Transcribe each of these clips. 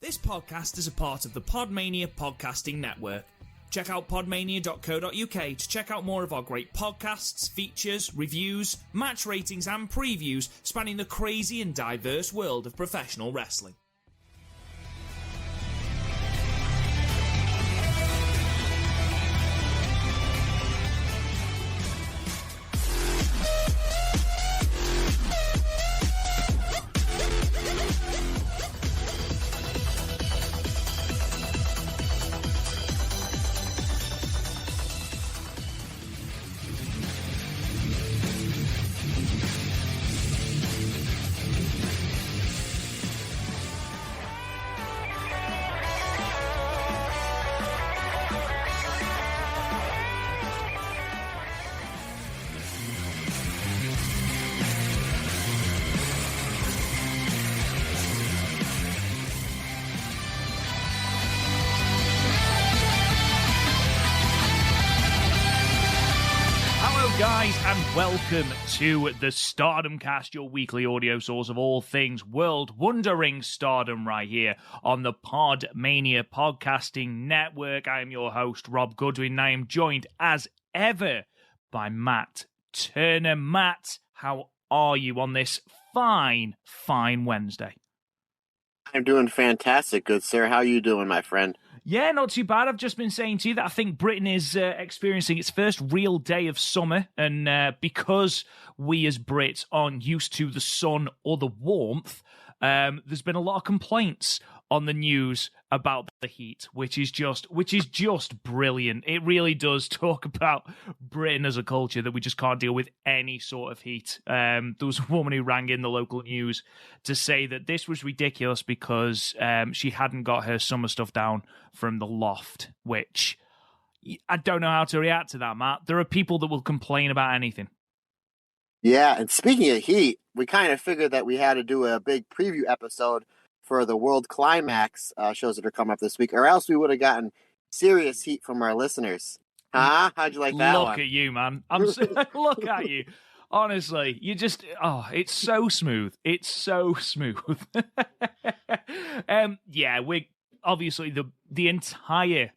This podcast is a part of the Podmania podcasting network. Check out podmania.co.uk to check out more of our great podcasts, features, reviews, match ratings and previews spanning the crazy and diverse world of professional wrestling. And welcome to the Stardom Cast, your weekly audio source of all things World Wondering Stardom, right here on the Podmania Podcasting Network. I am your host, Rob Goodwin, and I am joined, as ever, by Matt Turner. Matt, how are you on this fine Wednesday? I'm doing fantastic, good sir. How are you doing, my friend? Yeah, not too bad. I've just been saying to you that I think Britain is experiencing its first real day of summer, and because we as Brits aren't used to the sun or the warmth, there's been a lot of complaints on the news about the heat, which is just brilliant. It really does talk about Britain as a culture, that we just can't deal with any sort of heat. There was a woman who rang in the local news to say that this was ridiculous because she hadn't got her summer stuff down from the loft, which I don't know how to react to that, Matt. There are people that will complain about anything. Yeah, and speaking of heat, we kind of figured that we had to do a big preview episode for the World Climax shows that are coming up this week, or else we would have gotten serious heat from our listeners. Huh? How'd you like that one? Look at you, man. Look at you. Honestly, you just, it's so smooth. It's so smooth. Yeah, we're obviously the entire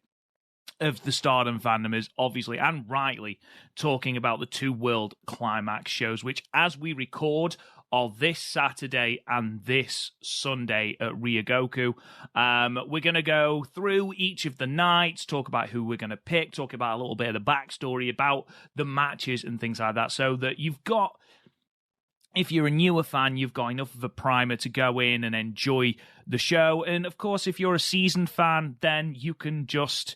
of the Stardom fandom is obviously and rightly talking about the two World Climax shows, which as we record are this Saturday and this Sunday at Ryogoku. We're going to go through each of the nights, talk about who we're going to pick, talk about a little bit of the backstory about the matches and things like that, so that you've got, if you're a newer fan, you've got enough of a primer to go in and enjoy the show. And of course, if you're a seasoned fan, then you can just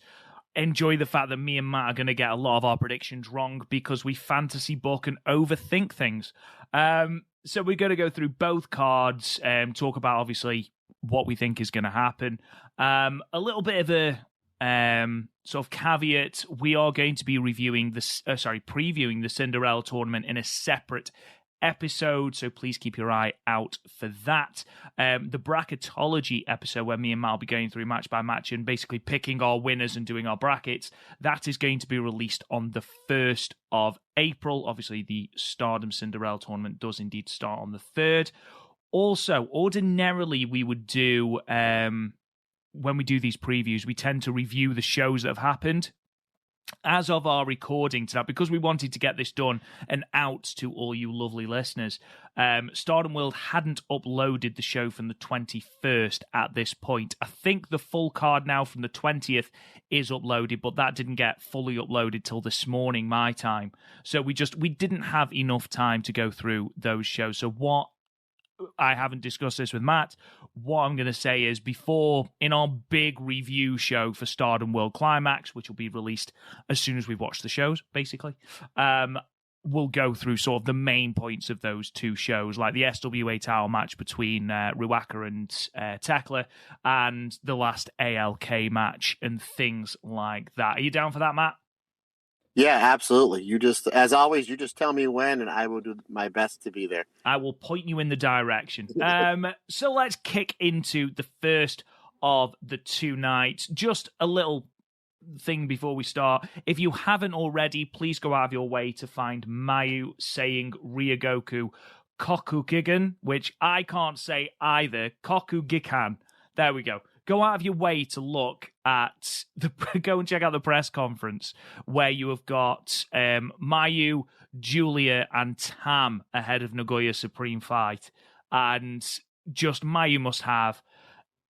enjoy the fact that me and Matt are going to get a lot of our predictions wrong because we fantasy book and overthink things. So we're going to go through both cards and talk about, obviously, what we think is going to happen. A little bit of a sort of caveat. We are going to be previewing the Cinderella tournament in a separate episode, so please keep your eye out for that. The bracketology episode, where me and Mal will be going through match by match and basically picking our winners and doing our brackets, that is going to be released on the 1st of April. Obviously, the Stardom Cinderella tournament does indeed start on the 3rd. Also, ordinarily we would do, when we do these previews, we tend to review the shows that have happened. As of our recording tonight, because we wanted to get this done and out to all you lovely listeners, Stardom World hadn't uploaded the show from the 21st at this point. I think the full card now from the 20th is uploaded, but that didn't get fully uploaded till this morning, my time. So we didn't have enough time to go through those shows. So what I haven't discussed this with Matt. What I'm going to say is, before, in our big review show for Stardom World Climax, which will be released as soon as we've watched the shows, basically, we'll go through sort of the main points of those two shows, like the SWA title match between Ruaka and Tekla, and the last ALK match, and things like that. Are you down for that, Matt? Yeah, absolutely. You just, as always, you just tell me when, and I will do my best to be there. I will point you in the direction. So let's kick into the first of the two nights. Just a little thing before we start. If you haven't already, please go out of your way to find Mayu saying Ryogoku Kokugigan, which I can't say either. Kokugikan. There we go. Go out of your way to look at go and check out the press conference where you have got Mayu, Julia, and Tam ahead of Nagoya Supreme Fight. And just Mayu must have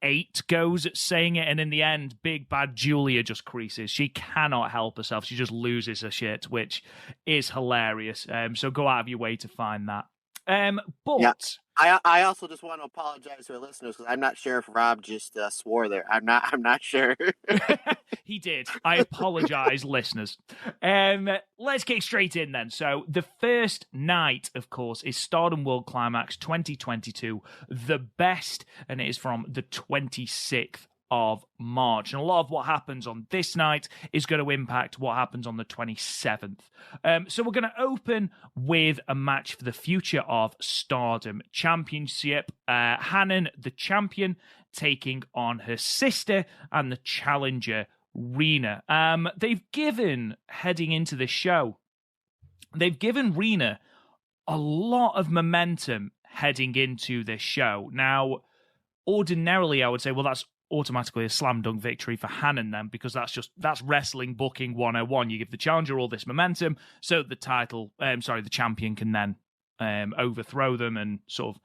8 goes at saying it, and in the end, big bad Julia just creases. She cannot help herself. She just loses her shit, which is hilarious. So go out of your way to find that. But yeah. I also just want to apologize to our listeners because I'm not sure if Rob just swore there. I'm not sure. He did. I apologize, listeners. Let's get straight in then. So the first night, of course, is Stardom World Climax 2022, the best, and it is from the 26th of March. And a lot of what happens on this night is going to impact what happens on the 27th. So we're going to open with a match for the future of Stardom Championship. Hanan, the champion, taking on her sister and the challenger, Rina. They've given, heading into the show, they've given Rina a lot of momentum heading into this show. Now, ordinarily, I would say, well, that's automatically a slam dunk victory for Hanan then, because that's wrestling booking 101. You give the challenger all this momentum so the the champion can then overthrow them and sort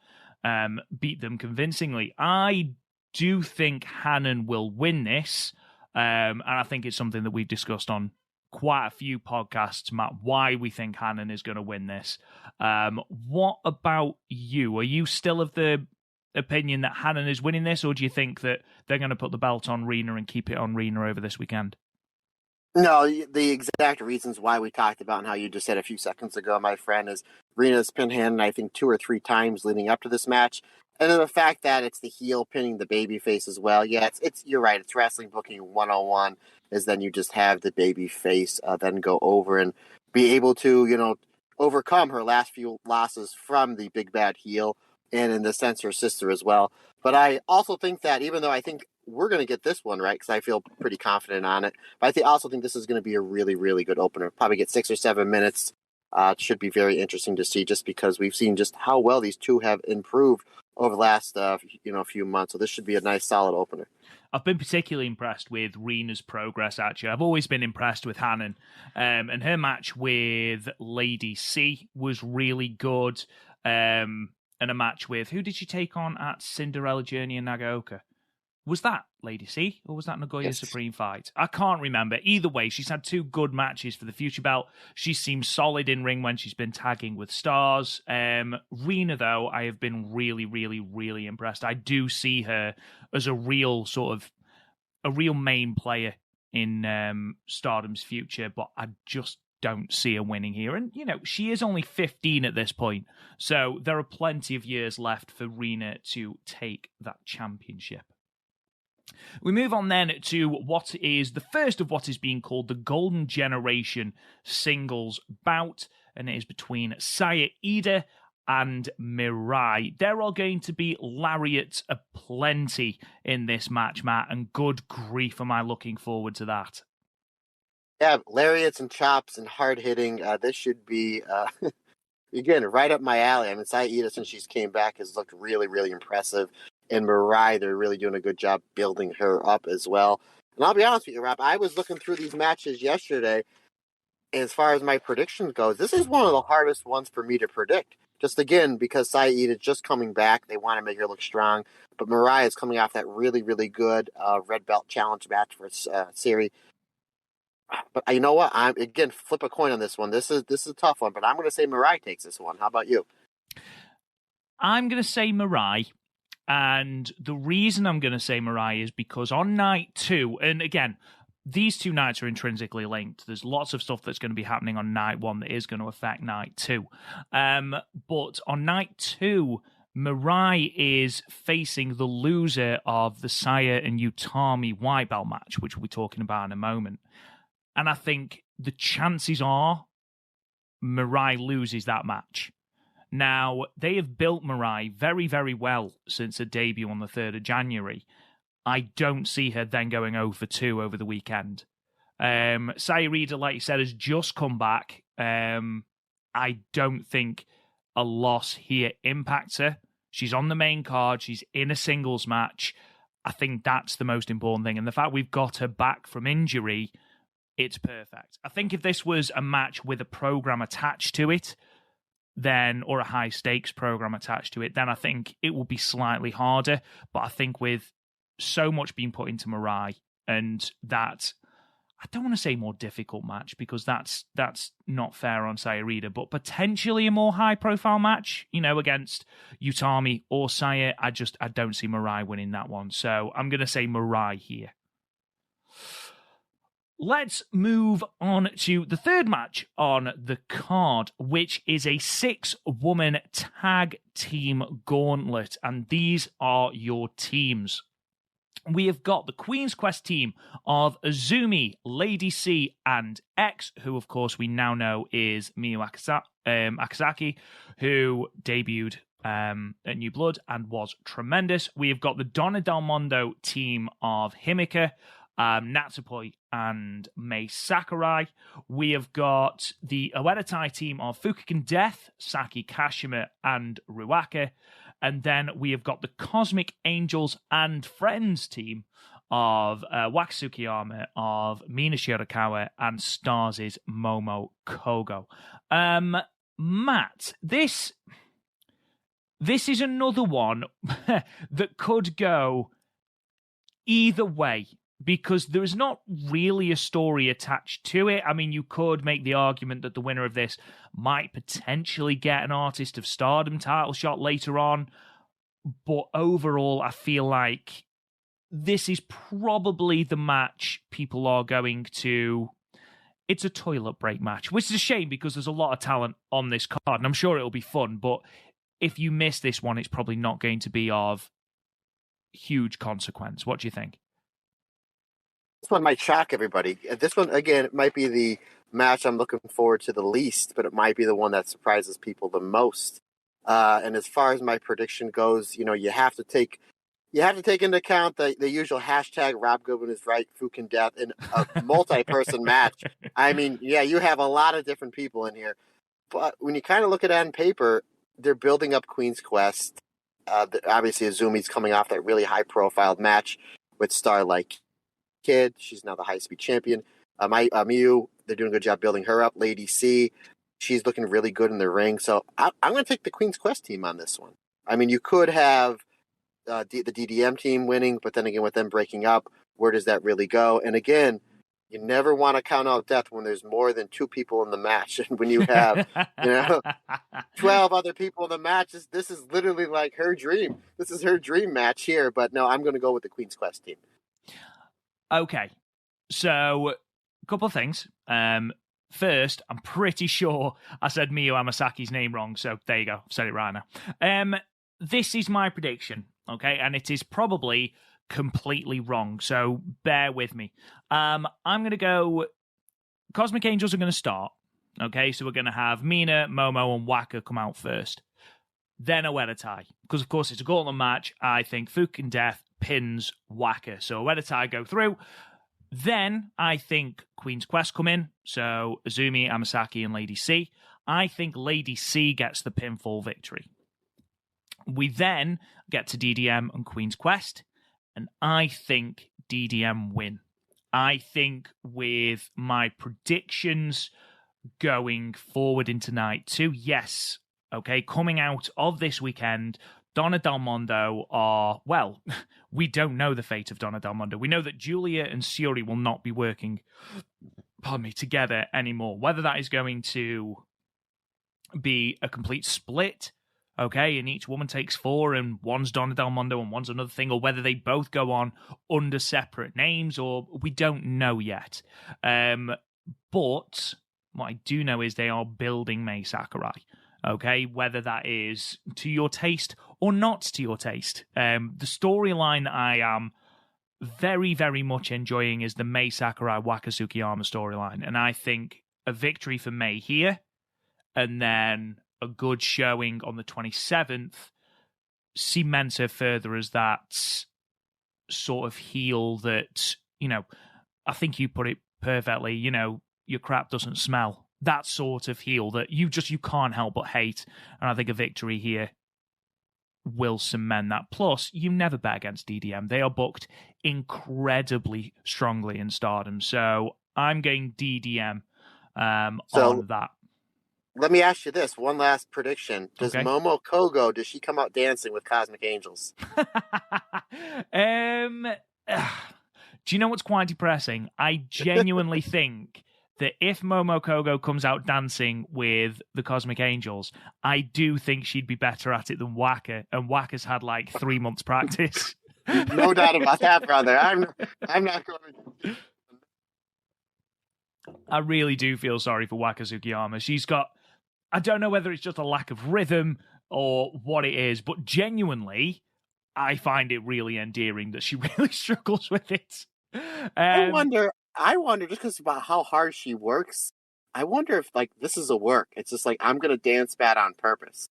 of beat them convincingly. I do think Hanan will win this, and I think it's something that we've discussed on quite a few podcasts, Matt, why we think Hanan is going to win this. What about you? Are you still of the opinion that Hanan is winning this, or do you think that they're going to put the belt on Rina and keep it on Rina over this weekend? No, the exact reasons why we talked about and how you just said a few seconds ago, my friend, is Rina's pinned Hanan, I think, 2 or 3 times leading up to this match. And then the fact that it's the heel pinning the babyface as well. Yeah, it's you're right. It's wrestling booking 101 is then you just have the babyface then go over and be able to, overcome her last few losses from the big bad heel and in the sense her sister as well. But I also think that even though I think we're going to get this one right, because I feel pretty confident on it, but I also think this is going to be a really, really good opener. Probably get 6 or 7 minutes. It should be very interesting to see just because we've seen just how well these two have improved over the last few months. So this should be a nice, solid opener. I've been particularly impressed with Rina's progress, actually. I've always been impressed with Hanan. And her match with Lady C was really good. And a match with, who did she take on at Cinderella Journey in Nagaoka? Was that Lady C or was that Nagoya Supreme Fight? I can't remember. Either way, she's had 2 good matches for the future belt. She seems solid in ring when she's been tagging with stars. Rina, though, I have been really, really, really impressed. I do see her as a real main player in Stardom's future, but I just don't see her winning here. And, she is only 15 at this point, so there are plenty of years left for Rina to take that championship. We move on then to what is the first of what is being called the Golden Generation singles bout, and it is between Saya Iida and Mirai. There are going to be lariats aplenty in this match, Matt, and good grief am I looking forward to that. Yeah, lariats and chops and hard hitting. This should be, again, right up my alley. I mean, Saya Iida, since she's came back, has looked really, really impressive. And Mirai, they're really doing a good job building her up as well. And I'll be honest with you, Rob, I was looking through these matches yesterday. As far as my predictions goes, this is one of the hardest ones for me to predict. Just again, because Saya Iida is just coming back. They want to make her look strong. But Mirai is coming off that really, really good red belt challenge match for Siri. But you know what? I'm again flip a coin on this one. This is a tough one, but I'm going to say Mirai takes this one. How about you? I'm going to say Mirai. And the reason I'm going to say Mirai is because on night 2, and again, these 2 nights are intrinsically linked. There's lots of stuff that's going to be happening on night 1 that is going to affect night 2. But on night 2, Mirai is facing the loser of the Saya and Yutami white belt match, which we'll be talking about in a moment. And I think the chances are Mirai loses that match. Now, they have built Mirai very, very well since her debut on the 3rd of January. I don't see her then going 0-2 over the weekend. Saya Iida, like you said, has just come back. I don't think a loss here impacts her. She's on the main card. She's in a singles match. I think that's the most important thing. And the fact we've got her back from injury, it's perfect. I think if this was a match with a program attached to it, then, or a high stakes program attached to it, then I think it will be slightly harder. But I think with so much being put into Mirai, and that, I don't want to say more difficult match because that's not fair on Sayarida, but potentially a more high profile match, against Yutami or Saya, I don't see Mirai winning that one. So I'm going to say Mirai here. Let's move on to the third match on the card, which is a 6-woman tag team gauntlet. And these are your teams. We have got the Queen's Quest team of Azumi, Lady C, and X, who, of course, we now know is Miyu Akasaki, who debuted at New Blood and was tremendous. We have got the Donna Del Mondo team of Himika, Natsupoi, and Mei Sakurai. We have got the Oedatai team of Fukigen Death, Saki Kashima, and Ruaka. And then we have got the Cosmic Angels and Friends team of Wakasukiyama, of Mina Shirakawa, and Stars' Momo Kogo. Matt, this is another one that could go either way, because there is not really a story attached to it. I mean, you could make the argument that the winner of this might potentially get an Artist of Stardom title shot later on. But overall, I feel like this is probably the match people are going to... It's a toilet break match, which is a shame because there's a lot of talent on this card, and I'm sure it'll be fun. But if you miss this one, it's probably not going to be of huge consequence. What do you think? This one might shock everybody. This one, again, it might be the match I'm looking forward to the least, but it might be the one that surprises people the most. And as far as my prediction goes, you have to take into account the usual hashtag Rob Goodwin is right, Fukin Death, in a multi-person match. I mean, yeah, you have a lot of different people in here. But when you kind of look at it on paper, they're building up Queen's Quest. Obviously, Azumi's coming off that really high-profile match with Starlight Kid. She's now the high-speed champion. Miyu, they're doing a good job building her up. Lady C, she's looking really good in the ring. So I'm going to take the Queen's Quest team on this one. I mean, you could have the DDM team winning, but then again, with them breaking up, where does that really go? And again, you never want to count out death when there's more than 2 people in the match. And when you have, 12 other people in the match, this is literally like her dream. This is her dream match here. But no, I'm going to go with the Queen's Quest team. Okay, so a couple of things. First, I'm pretty sure I said Miyu Amasaki's name wrong, so there you go. I've said it right now. This is my prediction, okay? And it is probably completely wrong, so bear with me. I'm going to go... Cosmic Angels are going to start, okay? So we're going to have Mina, Momo, and Waka come out first. Then Oedatai, because of course it's a gauntlet match. I think Fukin Death pins Waka. So Oedatai go through. Then I think Queen's Quest come in. So Azumi, Amasaki, and Lady C. I think Lady C gets the pinfall victory. We then get to DDM and Queen's Quest. And I think DDM win. I think with my predictions going forward into night 2, yes, okay, coming out of this weekend, Donna Del Mondo are, well, we don't know the fate of Donna Del Mondo. We know that Julia and Suri will not be working, together anymore. Whether that is going to be a complete split, okay, and each woman takes 4 and one's Donna Del Mondo and one's another thing, or whether they both go on under separate names, or we don't know yet. But what I do know is they are building Mei Sakurai. Okay, whether that is to your taste or not to your taste. The storyline that I am very, very much enjoying is the Mei Sakurai Wakasukiyama storyline. And I think a victory for Mei here, and then a good showing on the 27th, cements her further as that sort of heel that, I think you put it perfectly, your crap doesn't smell. That sort of heel that you can't help but hate. And I think a victory here will cement that. Plus, you never bet against DDM. They are booked incredibly strongly in Stardom. So I'm going DDM on that. Let me ask you this. One last prediction. Does Okay. Momo Kogo, does she come out dancing with Cosmic Angels? Do you know what's quite depressing? I genuinely think that if Momo Kogo comes out dancing with the Cosmic Angels, I do think she'd be better at it than Waka, and Waka's had like 3 months practice. No doubt about that, brother. I'm not going to. I really do feel sorry for Waka Tsukiyama. She's got, I don't know whether it's just a lack of rhythm or what it is, but genuinely, I find it really endearing that she really struggles with it. I wonder just because about how hard she works. I wonder if like this is a work. It's just like I'm gonna dance bad on purpose.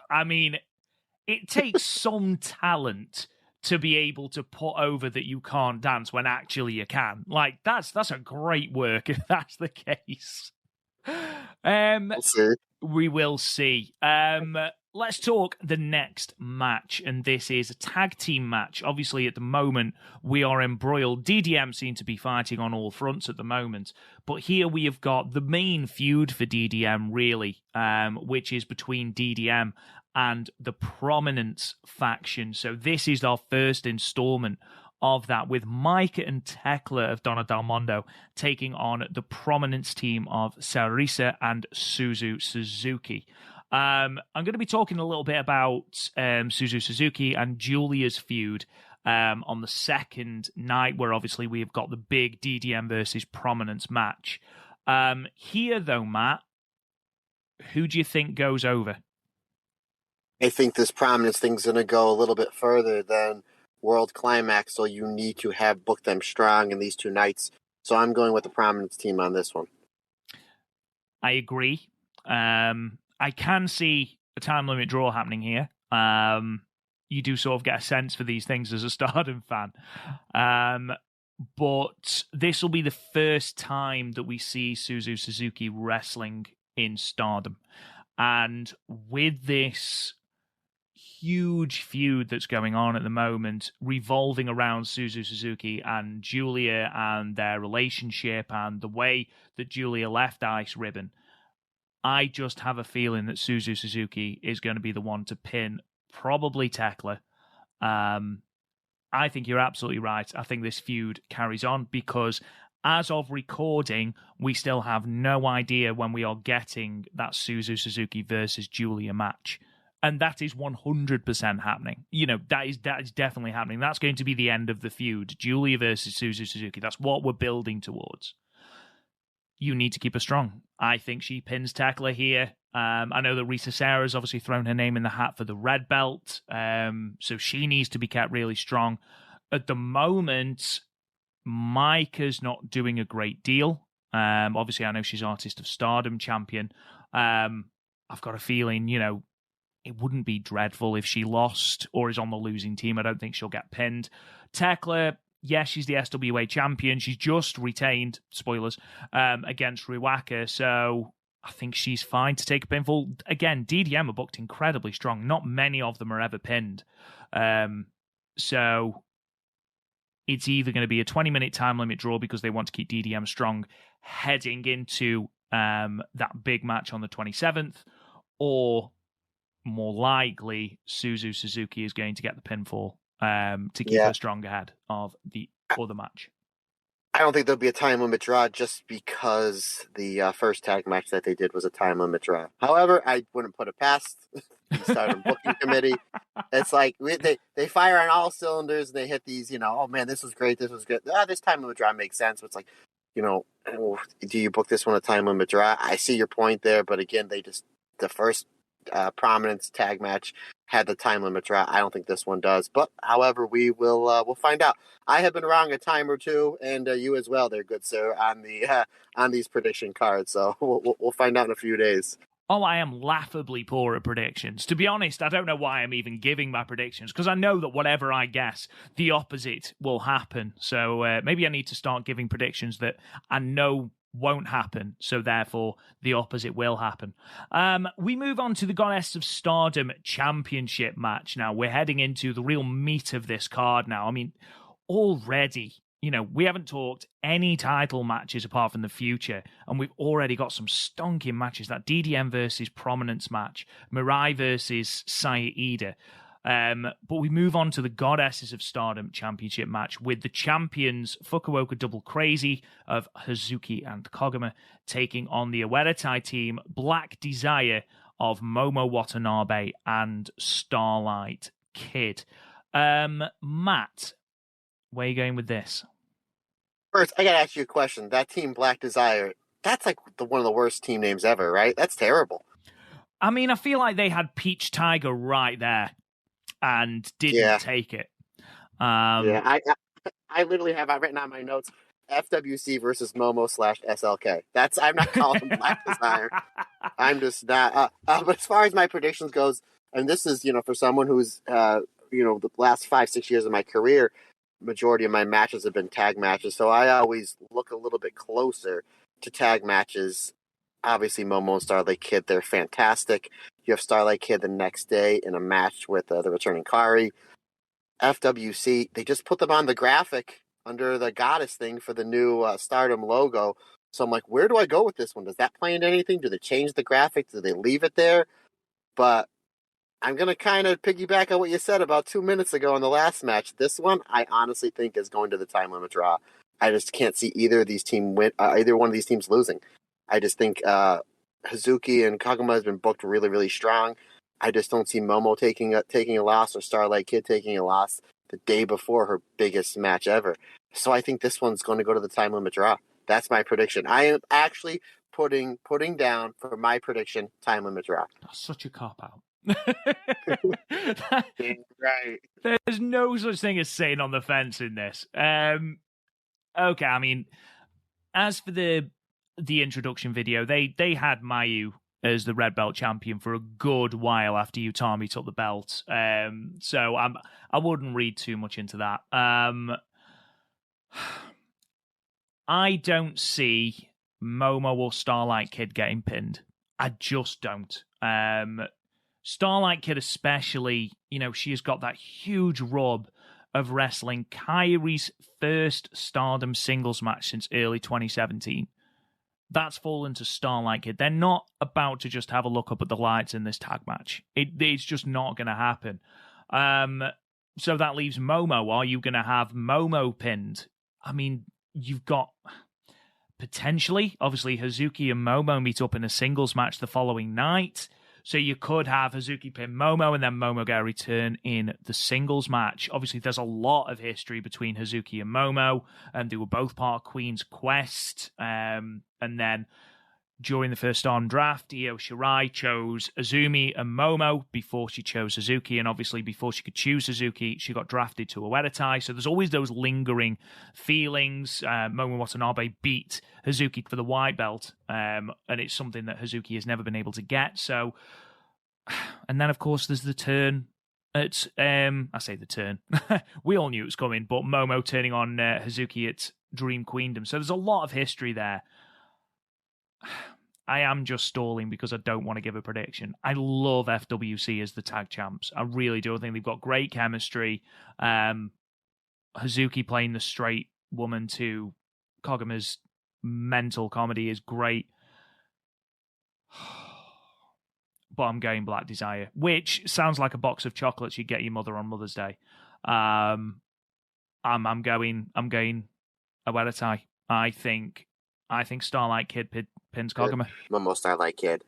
I mean, it takes some talent to be able to put over that you can't dance when actually you can. Like that's a great work if that's the case. We'll see. We will see. Let's talk the next match, and this is a tag team match. Obviously, at the moment, we are embroiled. DDM seem to be fighting on all fronts at the moment, but here we have got the main feud for DDM, really, which is between DDM and the Prominence faction. So this is our first installment of that, with Micah and Tekla of Donna Del Mondo taking on the Prominence team of Sarisa and Suzu Suzuki. I'm going to be talking a little bit about Suzu Suzuki and Julia's feud on the second night, where obviously we have got the big DDM versus Prominence match. Here, though, Matt, who do you think goes over? I think this Prominence thing's going to go a little bit further than World Climax, so you need to have booked them strong in these 2 nights. So I'm going with the Prominence team on this one. I agree. I can see a time limit draw happening here. You do sort of get a sense for these things as a Stardom fan. But this will be the first time that we see Suzu Suzuki wrestling in Stardom. And with this huge feud that's going on at the moment, revolving around Suzu Suzuki and Julia and their relationship and the way that Julia left Ice Ribbon, I just have a feeling that Suzu Suzuki is going to be the one to pin probably Tekla. I think you're absolutely right. I think this feud carries on because as of recording, we still have no idea when we are getting that Suzu Suzuki versus Julia match. And that is 100% happening. You know, that is definitely happening. That's going to be the end of the feud. Julia versus Suzu Suzuki. That's what we're building towards. You need to keep her strong. I think she pins Tekla here. I know that Risa Sarah's obviously thrown her name in the hat for the red belt. So she needs to be kept really strong. At the moment, Micah's not doing a great deal. Obviously, I know she's Artist of Stardom champion. I've got a feeling, you know, it wouldn't be dreadful if she lost or is on the losing team. I don't think she'll get pinned. Tekla, yes, she's the SWA champion. She's just retained, spoilers, against Ruaka. So I think she's fine to take a pinfall. Again, DDM are booked incredibly strong. Not many of them are ever pinned. So it's either going to be a 20-minute time limit draw because they want to keep DDM strong heading into that big match on the 27th, or more likely Suzu Suzuki is going to get the pinfall to keep her strong ahead of the other match. I don't think there'll be a time limit draw just because the first tag match that they did was a time limit draw. However, I wouldn't put it past the Stardom booking committee. It's like they fire on all cylinders. They hit these, you know, oh man, this was great. This was good. This time limit draw makes sense. But it's like, you know, do you book this one a time limit draw? I see your point there, but again, the first Prominence tag match had the time limit draw. I don't think this one does, but however, we'll find out. I have been wrong a time or two, and you as well, there, good sir, on these prediction cards. So we'll find out in a few days. Oh, I am laughably poor at predictions. To be honest, I don't know why I'm even giving my predictions, because I know that whatever I guess, the opposite will happen. So maybe I need to start giving predictions that I know won't happen. So therefore, the opposite will happen. We move on to the Goddess of Stardom Championship match. Now, we're heading into the real meat of this card now. I mean, already, we haven't talked any title matches apart from the future, and we've already got some stonking matches. That DDM versus Prominence match, Mirai versus Saya Iida. But we move on to the Goddesses of Stardom Championship match with the champions Fukuoka Double Crazy of Hazuki and Koguma taking on the Ueretai team Black Desire of Momo Watanabe and Starlight Kid. Matt, where are you going with this? First, I gotta ask you a question. That team Black Desire, that's like one of the worst team names ever, right? That's terrible. I mean, I feel like they had Peach Tiger right there and didn't take it. I literally have written on my notes FWC versus Momo / SLK. I'm not calling them Black Desire. I'm just not. But as far as my predictions goes, and this is for someone who's the last 5-6 years of my career, majority of my matches have been tag matches, so I always look a little bit closer to tag matches. Obviously, Momo and Starlight Kid, they're fantastic. You have Starlight Kid the next day in a match with the returning KAIRI. FWC, they just put them on the graphic under the goddess thing for the new Stardom logo. So I'm like, where do I go with this one? Does that play into anything? Do they change the graphic? Do they leave it there? But I'm going to kind of piggyback on what you said about 2 minutes ago in the last match. This one, I honestly think is going to the time limit draw. I just can't see either of these either one of these teams losing. I just think Hazuki and Koguma has been booked really, really strong. I just don't see Momo taking a loss or Starlight Kid taking a loss the day before her biggest match ever. So I think this one's going to go to the time limit draw. That's my prediction. I am actually putting down for my prediction time limit draw. That's such a cop-out. Right. There's no such thing as sitting on the fence in this. Okay, I mean, as for the introduction video, they had Mayu as the red belt champion for a good while after Yutami took the belt. So I wouldn't read too much into that. I don't see Momo or Starlight Kid getting pinned. I just don't. Starlight Kid especially, she has got that huge rub of wrestling KAIRI's first Stardom singles match since early 2017. That's fallen to Starlight Kid. They're not about to just have a look up at the lights in this tag match. It's just not going to happen. So that leaves Momo. Are you going to have Momo pinned? I mean, you've got potentially, obviously, Hazuki and Momo meet up in a singles match the following night. So you could have Hazuki pin Momo and then Momo get a return in the singles match. Obviously, there's a lot of history between Hazuki and Momo, and they were both part of Queen's Quest. And then during the first Stardom draft, Io Shirai chose Azumi and Momo before she chose Hazuki. And obviously, before she could choose Hazuki, she got drafted to Ueretai. So there's always those lingering feelings. Momo Watanabe beat Hazuki for the white belt. And it's something that Hazuki has never been able to get. So, and then, of course, there's the turn. I say the turn. We all knew it was coming, but Momo turning on Hazuki at Dream Queendom. So there's a lot of history there. I am just stalling because I don't want to give a prediction. I love FWC as the tag champs. I really do. I think they've got great chemistry. Hazuki playing the straight woman to Koguma's mental comedy is great. But I'm going Black Desire, which sounds like a box of chocolates you get your mother on Mother's Day. I'm going Ueretai. I think Starlight Kid pins Koguma. Momo Starlight Kid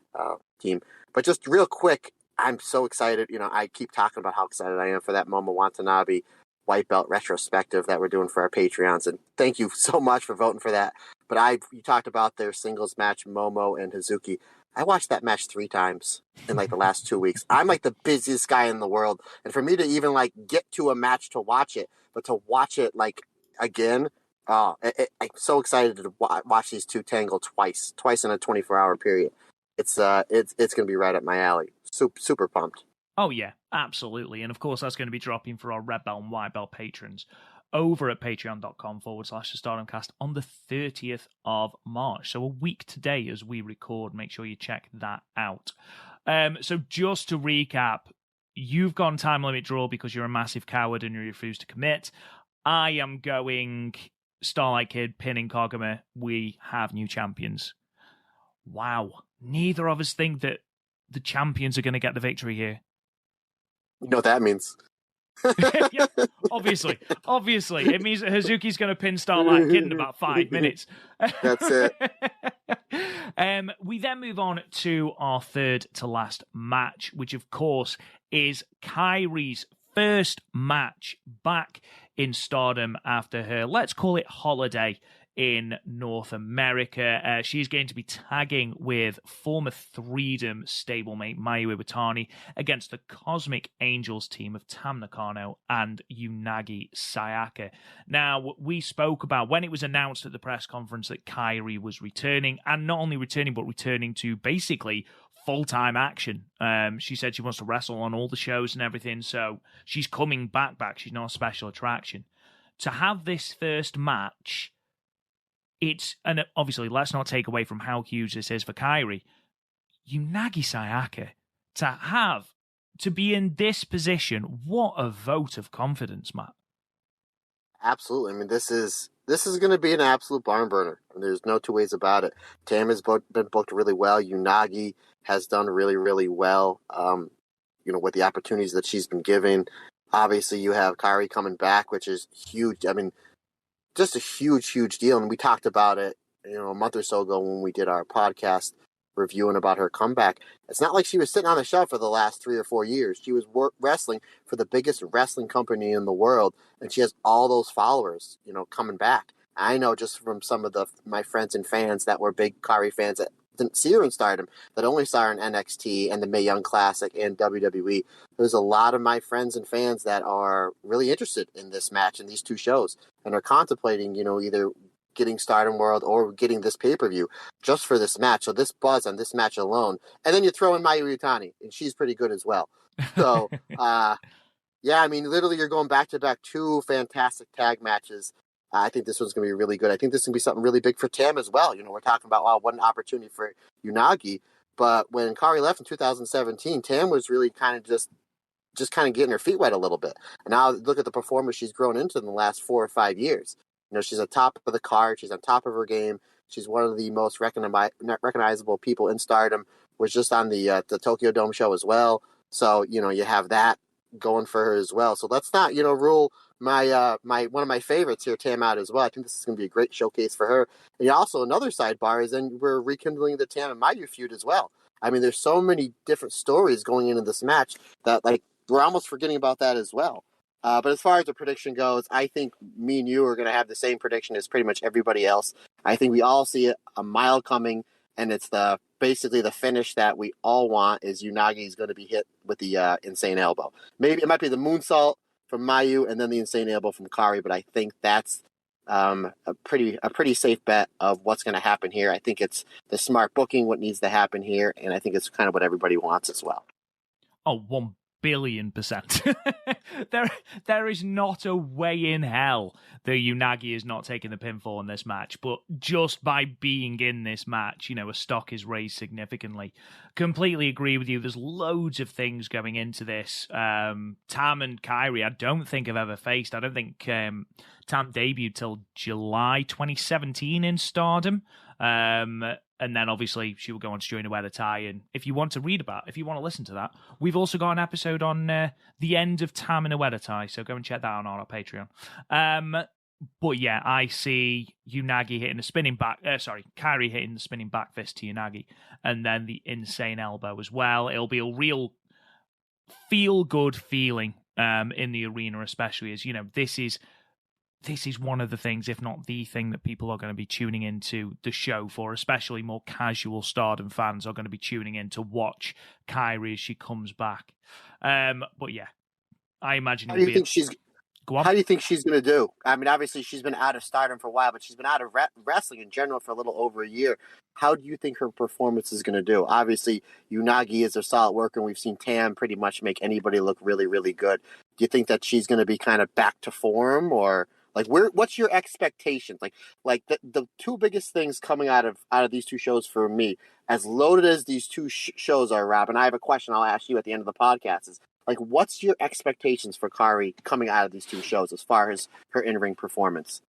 team. But just real quick, I'm so excited. I keep talking about how excited I am for that Momo Watanabe white belt retrospective that we're doing for our Patreons. And thank you so much for voting for that. But you talked about their singles match, Momo and Hazuki. I watched that match 3 times in the last 2 weeks. I'm the busiest guy in the world. And for me to even get to a match to watch it, but to watch it again, I'm so excited to watch these two tangle twice in a 24-hour period. It's going to be right up my alley. Super pumped. Oh yeah, absolutely. And of course, that's going to be dropping for our red belt and white belt patrons over at patreon.com/theStardomcast on the 30th of March. So a week today as we record. Make sure you check that out. So just to recap, you've gone time limit draw because you're a massive coward and you refuse to commit. I am going Starlight Kid, pinning Koguma. We have new champions. Wow. Neither of us think that the champions are going to get the victory here. You know what that means. Yeah, obviously. It means that Hazuki's going to pin Starlight Kid in about 5 minutes. That's it. We then move on to our third to last match, which of course is KAIRI's first match back in Stardom after her, let's call it, holiday in North America. She's going to be tagging with former Freedom stablemate Mayu Iwatani against the Cosmic Angels team of Tam Nakano and Unagi Sayaka. Now, we spoke about when it was announced at the press conference that KAIRI was returning, and not only returning, but returning to basically full-time action. She said she wants to wrestle on all the shows and everything, so she's coming back. She's not a special attraction. To have this first match, and obviously, let's not take away from how huge this is for KAIRI. Unagi Sayaka, to be in this position, what a vote of confidence, Matt. Absolutely. I mean, this is going to be an absolute barn burner. There's no two ways about it. Tam has been booked really well. Unagi has done really, really well. With the opportunities that she's been given. Obviously, you have KAIRI coming back, which is huge. I mean, just a huge, huge deal. And we talked about it, a month or so ago when we did our podcast reviewing about her comeback. It's not like she was sitting on the shelf for the last 3 or 4 years. She was wrestling for the biggest wrestling company in the world, and she has all those followers, coming back. I know just from some of my friends and fans that were big KAIRI fans that didn't see her in Stardom, that only saw her in NXT and the Mae Young Classic and WWE. There's a lot of my friends and fans that are really interested in this match and these two shows and are contemplating, either getting Stardom World or getting this pay-per-view just for this match. So this buzz on this match alone. And then you throw in Mayu Iwatani, and she's pretty good as well. So, yeah, I mean, literally you're going back-to-back 2 fantastic tag matches. I think this one's going to be really good. I think this is going to be something really big for Tam as well. We're talking about, wow, what an opportunity for Unagi. But when KAIRI left in 2017, Tam was really kind of just kind of getting her feet wet a little bit. And now look at the performer she's grown into in the last 4 or 5 years. She's on top of the card. She's on top of her game. She's one of the most recognizable people in Stardom. Was just on the Tokyo Dome show as well. So, you have that going for her as well. So let's not, rule my one of my favorites here, Tam, out as well. I think this is going to be a great showcase for her. And also another sidebar is then we're rekindling the Tam and Mayu feud as well. I mean, there's so many different stories going into this match that we're almost forgetting about that as well. But as far as the prediction goes, I think me and you are going to have the same prediction as pretty much everybody else. I think we all see a mile coming, and it's basically the finish that we all want is Unagi's going to be hit with the insane elbow. Maybe it might be the moonsault from Mayu and then the insane elbow from KAIRI, but I think that's a pretty safe bet of what's going to happen here. I think it's the smart booking, what needs to happen here, and I think it's kind of what everybody wants as well. Oh, 1,000,000,000%. There is not a way in hell that Unagi is not taking the pinfall in this match, but just by being in this match, a stock is raised significantly. Completely agree with you. There's loads of things going into this. Tam and KAIRI, I don't think I've ever faced. I don't think Tam debuted till July 2017 in Stardom. And then obviously she will go on to join a weather tie. And if you want to listen to that, we've also got an episode on the end of Tam in a weather tie. So go and check that out on our Patreon. But yeah, I see Unagi hitting KAIRI hitting the spinning back fist to Unagi, and then the insane elbow as well. It'll be a real feel-good feeling in the arena, especially as, this is one of the things, if not the thing, that people are going to be tuning into the show for, especially more casual Stardom fans are going to be tuning in to watch KAIRI as she comes back. But yeah, I imagine How do you think she's going to do? I mean, obviously she's been out of Stardom for a while, but she's been out of wrestling in general for a little over a year. How do you think her performance is going to do? Obviously, Unagi is a solid worker, and we've seen Tam pretty much make anybody look really, really good. Do you think that she's going to be kind of back to form, or Like, what's your expectations? Like the two biggest things coming out of these two shows for me, as loaded as these two shows are, Rob. And I have a question I'll ask you at the end of the podcast. Is like, what's your expectations for KAIRI coming out of these two shows as far as her in-ring performance?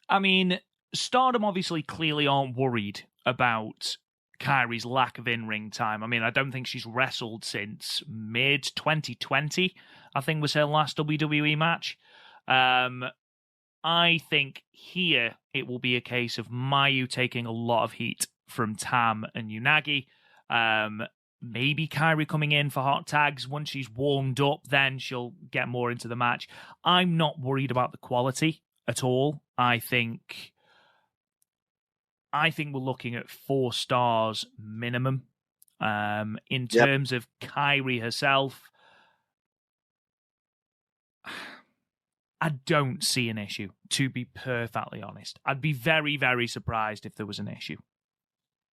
I mean, Stardom obviously clearly aren't worried about KAIRI's lack of in-ring time. I mean, I don't think she's wrestled since mid-2020, I think was her last WWE match. I think here it will be a case of Mayu taking a lot of heat from Tam and Unagi. Maybe KAIRI coming in for hot tags. Once she's warmed up, then she'll get more into the match. I'm not worried about the quality at all. I think we're looking at 4 stars minimum. In terms of KAIRI herself, I don't see an issue, to be perfectly honest. I'd be very, very surprised if there was an issue.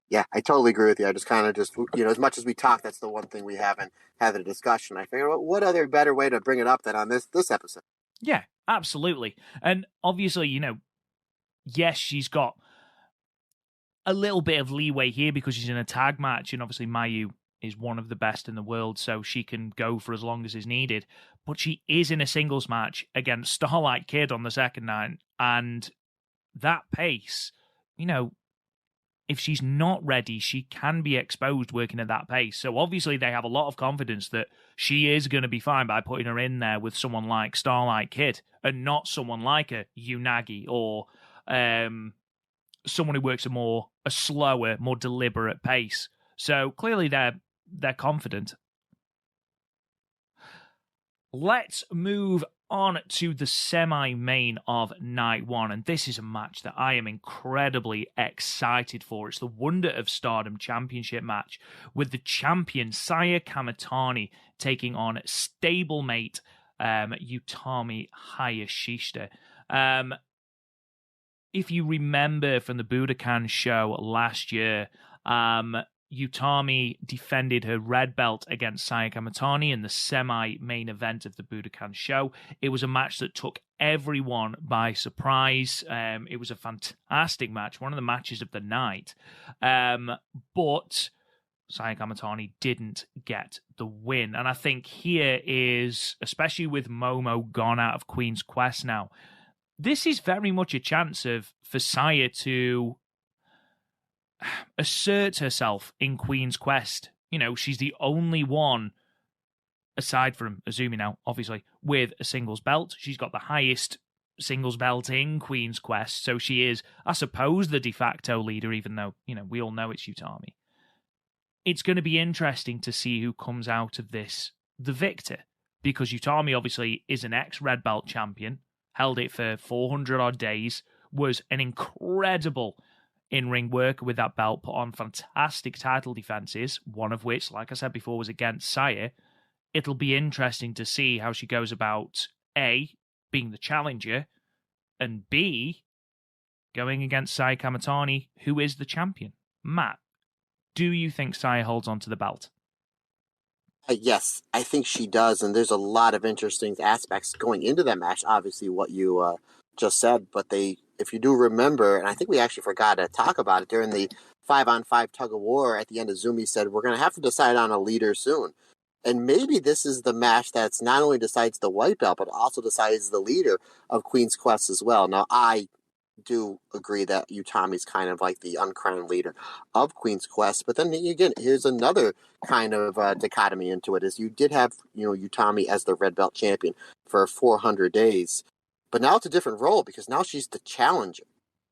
Yeah, I totally agree with you. I just kind of as much as we talk, that's the one thing we haven't had a discussion. I figured, well, what other better way to bring it up than on this episode? Yeah, absolutely. And obviously, yes, she's got a little bit of leeway here because she's in a tag match, and obviously Mayu is one of the best in the world, so she can go for as long as is needed. But she is in a singles match against Starlight Kid on the second night, and that pace, if she's not ready, she can be exposed working at that pace. So obviously they have a lot of confidence that she is going to be fine by putting her in there with someone like Starlight Kid and not someone like a Unagi or someone who works a slower, more deliberate pace. So clearly they're confident. Let's move on to the semi-main of night 1, and this is a match that I am incredibly excited for. It's the Wonder of Stardom Championship match with the champion Saya Kamitani taking on stablemate Yutami Hayashishita. If you remember from the Budokan show last year, Yutami defended her red belt against Saya Kamitani in the semi-main event of the Budokan show. It was a match that took everyone by surprise. It was a fantastic match, one of the matches of the night. But Saya Kamitani didn't get the win. And I think here is, especially with Momo gone out of Queen's Quest now, this is very much a chance for Saya to assert herself in Queen's Quest. She's the only one, aside from Azumi now, obviously, with a singles belt. She's got the highest singles belt in Queen's Quest, so she is, I suppose, the de facto leader, even though, we all know it's Yutami. It's going to be interesting to see who comes out of this the victor, because Yutami obviously is an ex-red belt champion, held it for 400-odd days, was an incredible in-ring worker with that belt, put on fantastic title defenses, one of which, like I said before, was against Saya. It'll be interesting to see how she goes about, A, being the challenger, and B, going against Saya Kamitani, who is the champion. Matt, do you think Saya holds on to the belt? Yes, I think she does, and there's a lot of interesting aspects going into that match. Obviously, what you just said, but if you do remember, and I think we actually forgot to talk about it during the 5-on-5 tug of war at the end, Azumi said, we're going to have to decide on a leader soon. And maybe this is the match that's not only decides the white belt, but also decides the leader of Queen's Quest as well. Now, I do agree that Utami's kind of like the uncrowned leader of Queen's Quest, but then again, here's another kind of dichotomy into it, is you did have, Yutami as the red belt champion for 400 days. But now it's a different role because now she's the challenger.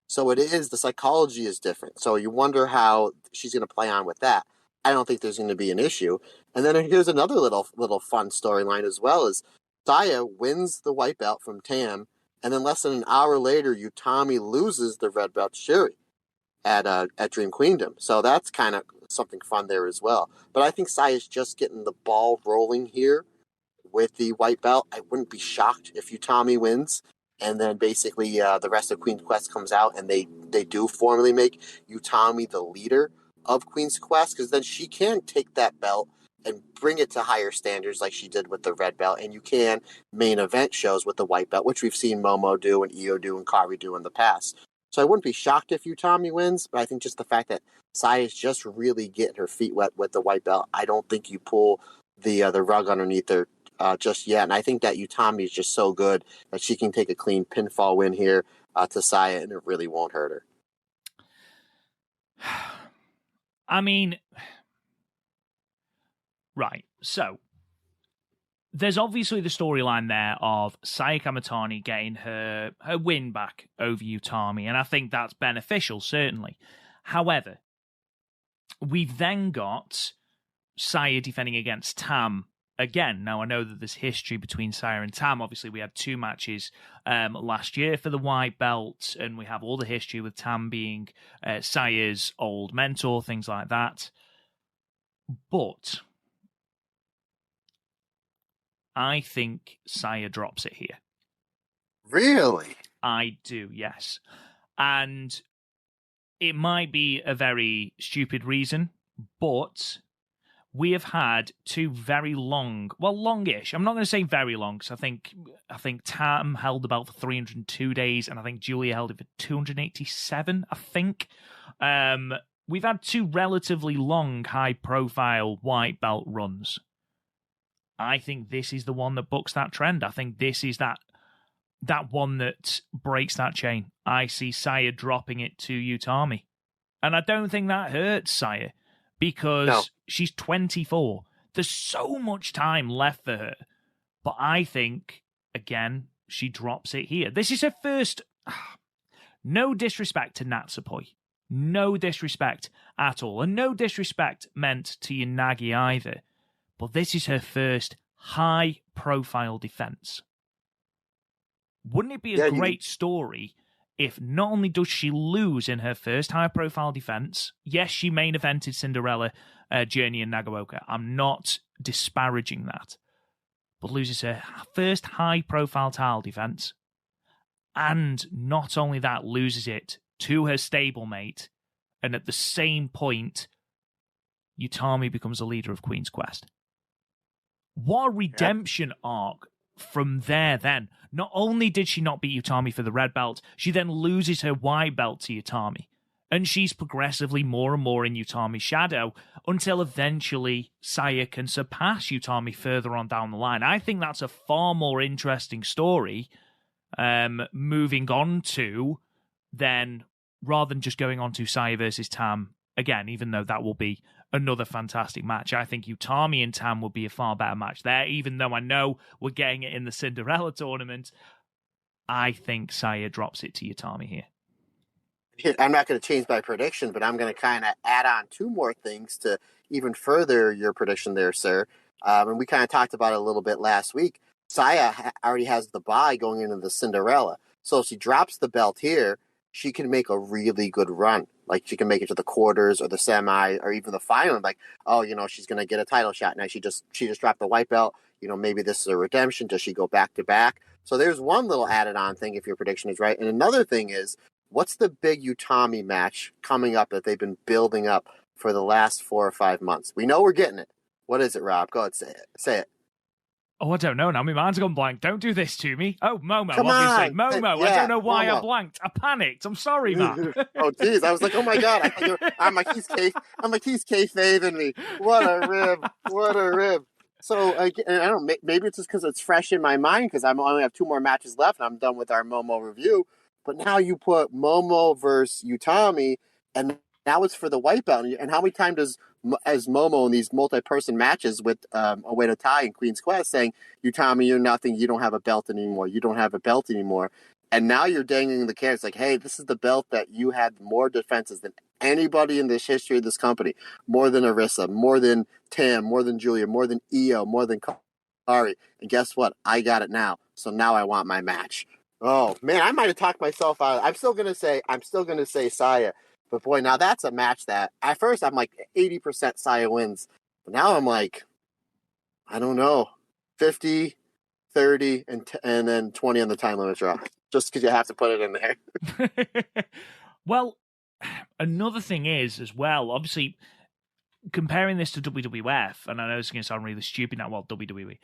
So the psychology is different. So you wonder how she's going to play on with that. I don't think there's going to be an issue. And then here's another little fun storyline as well, is Saya wins the white belt from Tam, and then less than an hour later, Yutami loses the red belt to Shuri at Dream Queendom. So that's kind of something fun there as well. But I think Saya's just getting the ball rolling here with the white belt. I wouldn't be shocked if Yutami wins, and then basically the rest of Queen's Quest comes out and they do formally make Yutami the leader of Queen's Quest, because then she can take that belt and bring it to higher standards like she did with the red belt, and you can main event shows with the white belt, which we've seen Momo do and Io do and KAIRI do in the past. So I wouldn't be shocked if Yutami wins, but I think just the fact that Saya's just really getting her feet wet with the white belt, I don't think you pull the rug underneath her just yet. And I think that Yutami is just so good that she can take a clean pinfall win here to Saya, and it really won't hurt her. I mean, right. So there's obviously the storyline there of Saya Kamitani getting her win back over Yutami, and I think that's beneficial, certainly. However, we've then got Saya defending against Tam again. Now, I know that there's history between Saya and Tam. Obviously, we had 2 matches last year for the white belt, and we have all the history with Tam being Saya's old mentor, things like that. But I think Saya drops it here. Really? I do, yes. And it might be a very stupid reason, but we have had 2 very longish. I'm not going to say very long, because I think Tam held the belt for 302 days, and I think Julia held it for 287, I think. We've had 2 relatively long, high-profile white belt runs. I think this is the one that bucks that trend. I think this is that one that breaks that chain. I see Saya dropping it to Yutami. And I don't think that hurts Saya, because she's 24. There's so much time left for her. But I think, again, she drops it here. This is her first... No disrespect to Natsupoi. No disrespect at all. And no disrespect meant to Unagi either. But this is her first high-profile defense. Wouldn't it be a great story if not only does she lose in her first high-profile defense, yes, she main evented Cinderella Journey in Nagaoka. I'm not disparaging that. But loses her first high-profile title defense. And not only that, loses it to her stablemate. And at the same point, Yutami becomes a leader of Queen's Quest. What a redemption arc from there then. Not only did she not beat Yutami for the red belt, she then loses her white belt to Yutami. And she's progressively more and more in Yutami's shadow until eventually Saya can surpass Yutami further on down the line. I think that's a far more interesting story moving on to then, rather than just going on to Saya versus Tam again, even though that will be another fantastic match. I think Yutami and Tam would be a far better match there, even though I know we're getting it in the Cinderella tournament. I think Saya drops it to Yutami here. I'm not going to change my prediction, but I'm going to kind of add on 2 more things to even further your prediction there, sir. And we kind of talked about it a little bit last week. Saya already has the bye going into the Cinderella. So if she drops the belt here, she can make a really good run. Like, she can make it to the quarters or the semi or even the final. Like, oh, she's going to get a title shot. Now she just dropped the white belt. Maybe this is a redemption. Does she go back to back? So there's one little added on thing if your prediction is right. And another thing is, what's the big Yutami match coming up that they've been building up for the last 4 or 5 months? We know we're getting it. What is it, Rob? Go ahead, say it. Say it. Oh, I don't know now. My mind's gone blank. Don't do this to me. Oh, Momo, Come obviously. on. Momo. Yeah, I don't know why Momo. I blanked. I panicked. I'm sorry, man. Oh, geez. I was like, oh, my God. I'm like, he's kayfabing me. What a rib. What a rib. So, I don't know, maybe it's just because it's fresh in my mind because I only have 2 more matches left and I'm done with our Momo review. But now you put Momo versus Yutami, and now it's for the white belt. And how many times as Momo in these multi-person matches with Oedo Tai and Queen's Quest saying, Yutami, you're nothing, you don't have a belt anymore, you don't have a belt anymore. And now you're dangling the carrot. It's like, hey, this is the belt that you had more defenses than anybody in this history of this company. More than Arisa, more than Tam, more than Julia, more than Io, more than KAIRI. And guess what? I got it now. So now I want my match. Oh, man, I might have talked myself out. I'm still going to say Saya. But boy, now that's a match that at first I'm like 80% Saya wins. But now I'm like, I don't know, 50, 30, and then 20 on the time limit draw. Just because you have to put it in there. Well, another thing is as well, obviously, comparing this to WWF, and I know it's going to sound really stupid now, well, WWE,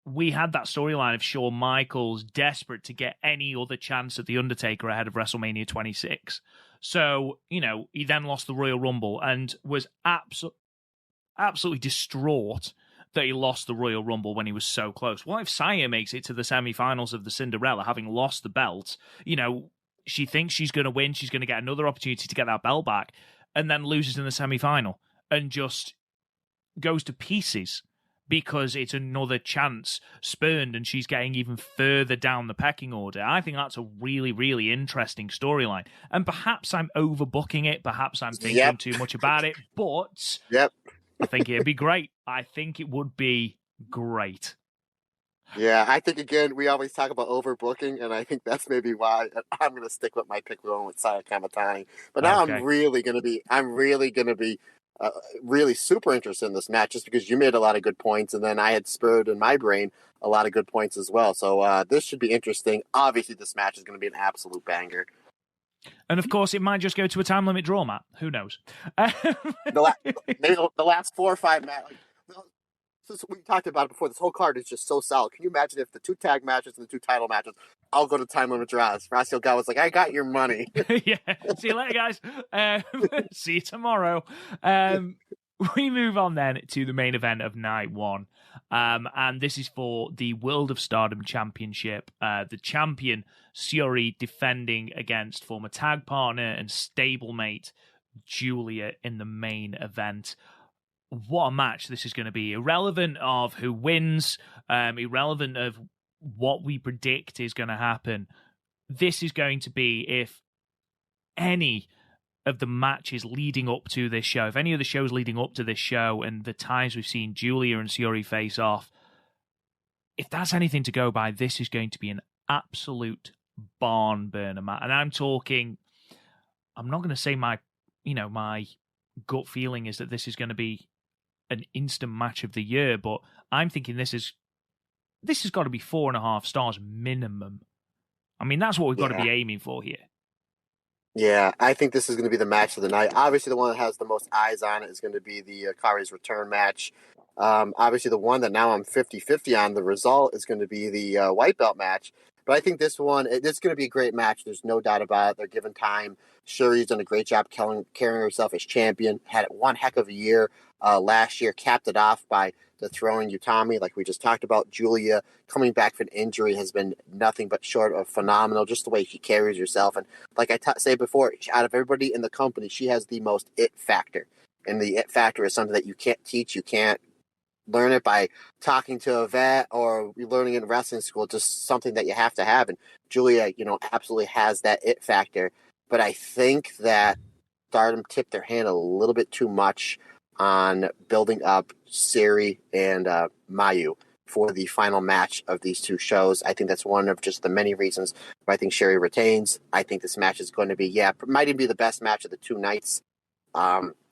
we had that storyline of Shawn Michaels desperate to get any other chance at The Undertaker ahead of WrestleMania 26. So, you know, he then lost the Royal Rumble and was absolutely distraught that he lost the Royal Rumble when he was so close. Well, if Saya makes it to the semi-finals of the Cinderella, having lost the belt, you know, she thinks she's going to win, she's going to get another opportunity to get that belt back, and then loses in the semi-final and just goes to pieces because it's another chance spurned and she's getting even further down the pecking order. I think that's a really, really interesting storyline. And perhaps I'm overbooking it. Perhaps I'm thinking too much about it. But I think it'd be great. I think it would be great. Yeah, I think, again, we always talk about overbooking, and I think that's maybe why I'm going to stick with my pick going with Saya Kamatani. But now I'm really going to be really super interested in this match just because you made a lot of good points, and then I had spurred in my brain a lot of good points as well. So this should be interesting. Obviously, this match is going to be an absolute banger. And of course, it might just go to a time limit draw, Matt. Who knows? Maybe the last 4 or 5 matches. We talked about it before. This whole card is just so solid. Can you imagine if the 2 tag matches and the 2 title matches all go to time limit draws? Raciel Gal was like, I got your money. Yeah. See you later, guys. See you tomorrow. We move on then to the main event of night 1. And this is for the World of Stardom Championship. The champion, Syuri, defending against former tag partner and stablemate, Julia, in the main event. What a match this is going to be. Irrelevant of who wins, irrelevant of what we predict is going to happen. This is going to be, if any of the matches leading up to this show, if any of the shows leading up to this show and the times we've seen Julia and Syuri face off, if that's anything to go by, this is going to be an absolute barn burner, Matt. And I'm talking, I'm not going to say my gut feeling is that this is going to be an instant match of the year, but I'm thinking this has got to be 4.5 stars minimum. I mean, that's what we've got to be aiming for here. Yeah, I think this is going to be the match of the night. Obviously, the one that has the most eyes on it is going to be the KAIRI's return match. Obviously, the one that now I'm 50-50 on, the result is going to be the white belt match. But I think this one, it's going to be a great match. There's no doubt about it. They're given time. Syuri's done a great job carrying herself as champion. Had one heck of a year last year. Capped it off by throwing Yutami, like we just talked about. Julia coming back from an injury has been nothing but short of phenomenal. Just the way she carries herself, and like I say before, out of everybody in the company, she has the most it factor. And the it factor is something that you can't teach. You can't learn it by talking to a vet or learning in wrestling school. Just something that you have to have. And Julia, absolutely has that it factor. But I think that Stardom tipped their hand a little bit too much on building up Syuri and Mayu for the final match of these 2 shows. I think that's one of just the many reasons why I think Syuri retains. I think this match is going to be, might even be the best match of the 2 nights.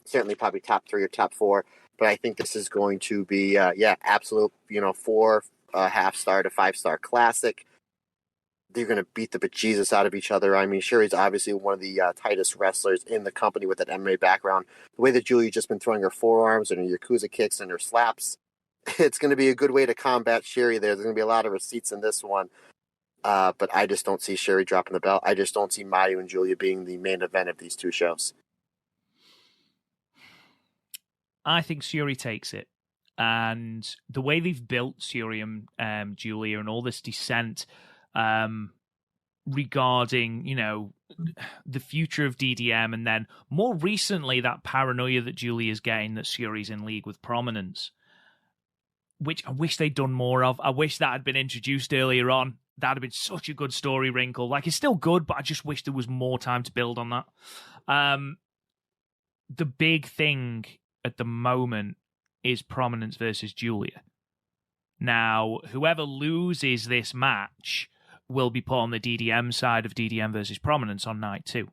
Certainly probably top 3 or top 4. But I think this is going to be, absolute, 4.5 star to 5-star classic. They're going to beat the bejesus out of each other. I mean, Syuri's obviously one of the tightest wrestlers in the company with that MMA background. The way that Julia's just been throwing her forearms and her Yakuza kicks and her slaps, it's going to be a good way to combat Syuri there. There's going to be a lot of receipts in this one. But I just don't see Syuri dropping the belt. I just don't see Mayu and Julia being the main event of these 2 shows. I think Syuri takes it. And the way they've built Syuri and Julia and all this descent regarding, the future of DDM, and then more recently that paranoia that Julia's getting that Syuri's in league with Prominence, which I wish they'd done more of. I wish that had been introduced earlier on. That'd have been such a good story wrinkle. Like, it's still good, but I just wish there was more time to build on that. The big thing at the moment is Prominence versus Julia. Now, whoever loses this match will be put on the DDM side of DDM versus Prominence on night 2.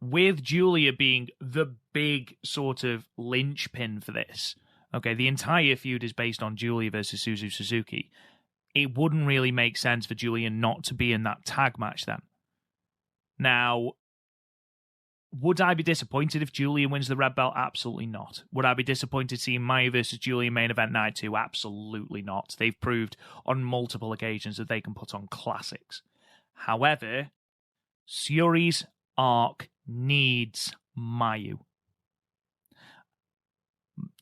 With Julia being the big sort of linchpin for this, okay, the entire feud is based on Julia versus Suzu Suzuki. It wouldn't really make sense for Julia not to be in that tag match then. Now, would I be disappointed if Julia wins the red belt? Absolutely not. Would I be disappointed seeing Maya versus Julia main event night 2? Absolutely not. They've proved on multiple occasions that they can put on classics. However, Syuri's arc needs Mayu.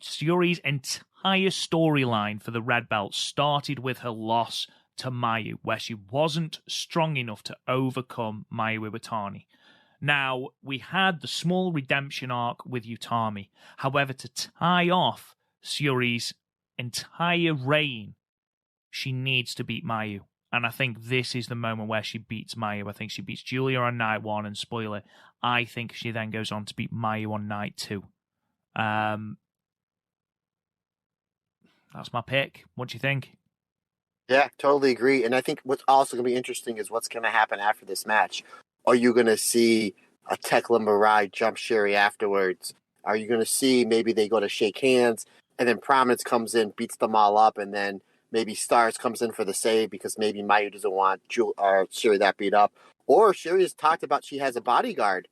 Syuri's entire storyline for the red belt started with her loss to Mayu, where she wasn't strong enough to overcome Mayu Iwatani. Now, we had the small redemption arc with Yutami. However, to tie off Syuri's entire reign, she needs to beat Mayu. And I think this is the moment where she beats Mayu. I think she beats Julia on night 1, and spoiler, I think she then goes on to beat Mayu on night 2. That's my pick. What do you think? Yeah, totally agree. And I think what's also going to be interesting is what's going to happen after this match. Are you going to see a Tekla Mirai jump Syuri afterwards? Are you going to see maybe they go to shake hands and then Prominence comes in, beats them all up, and then maybe Stars comes in for the save because maybe Mayu doesn't want Syuri that beat up? Or Syuri has talked about she has a bodyguard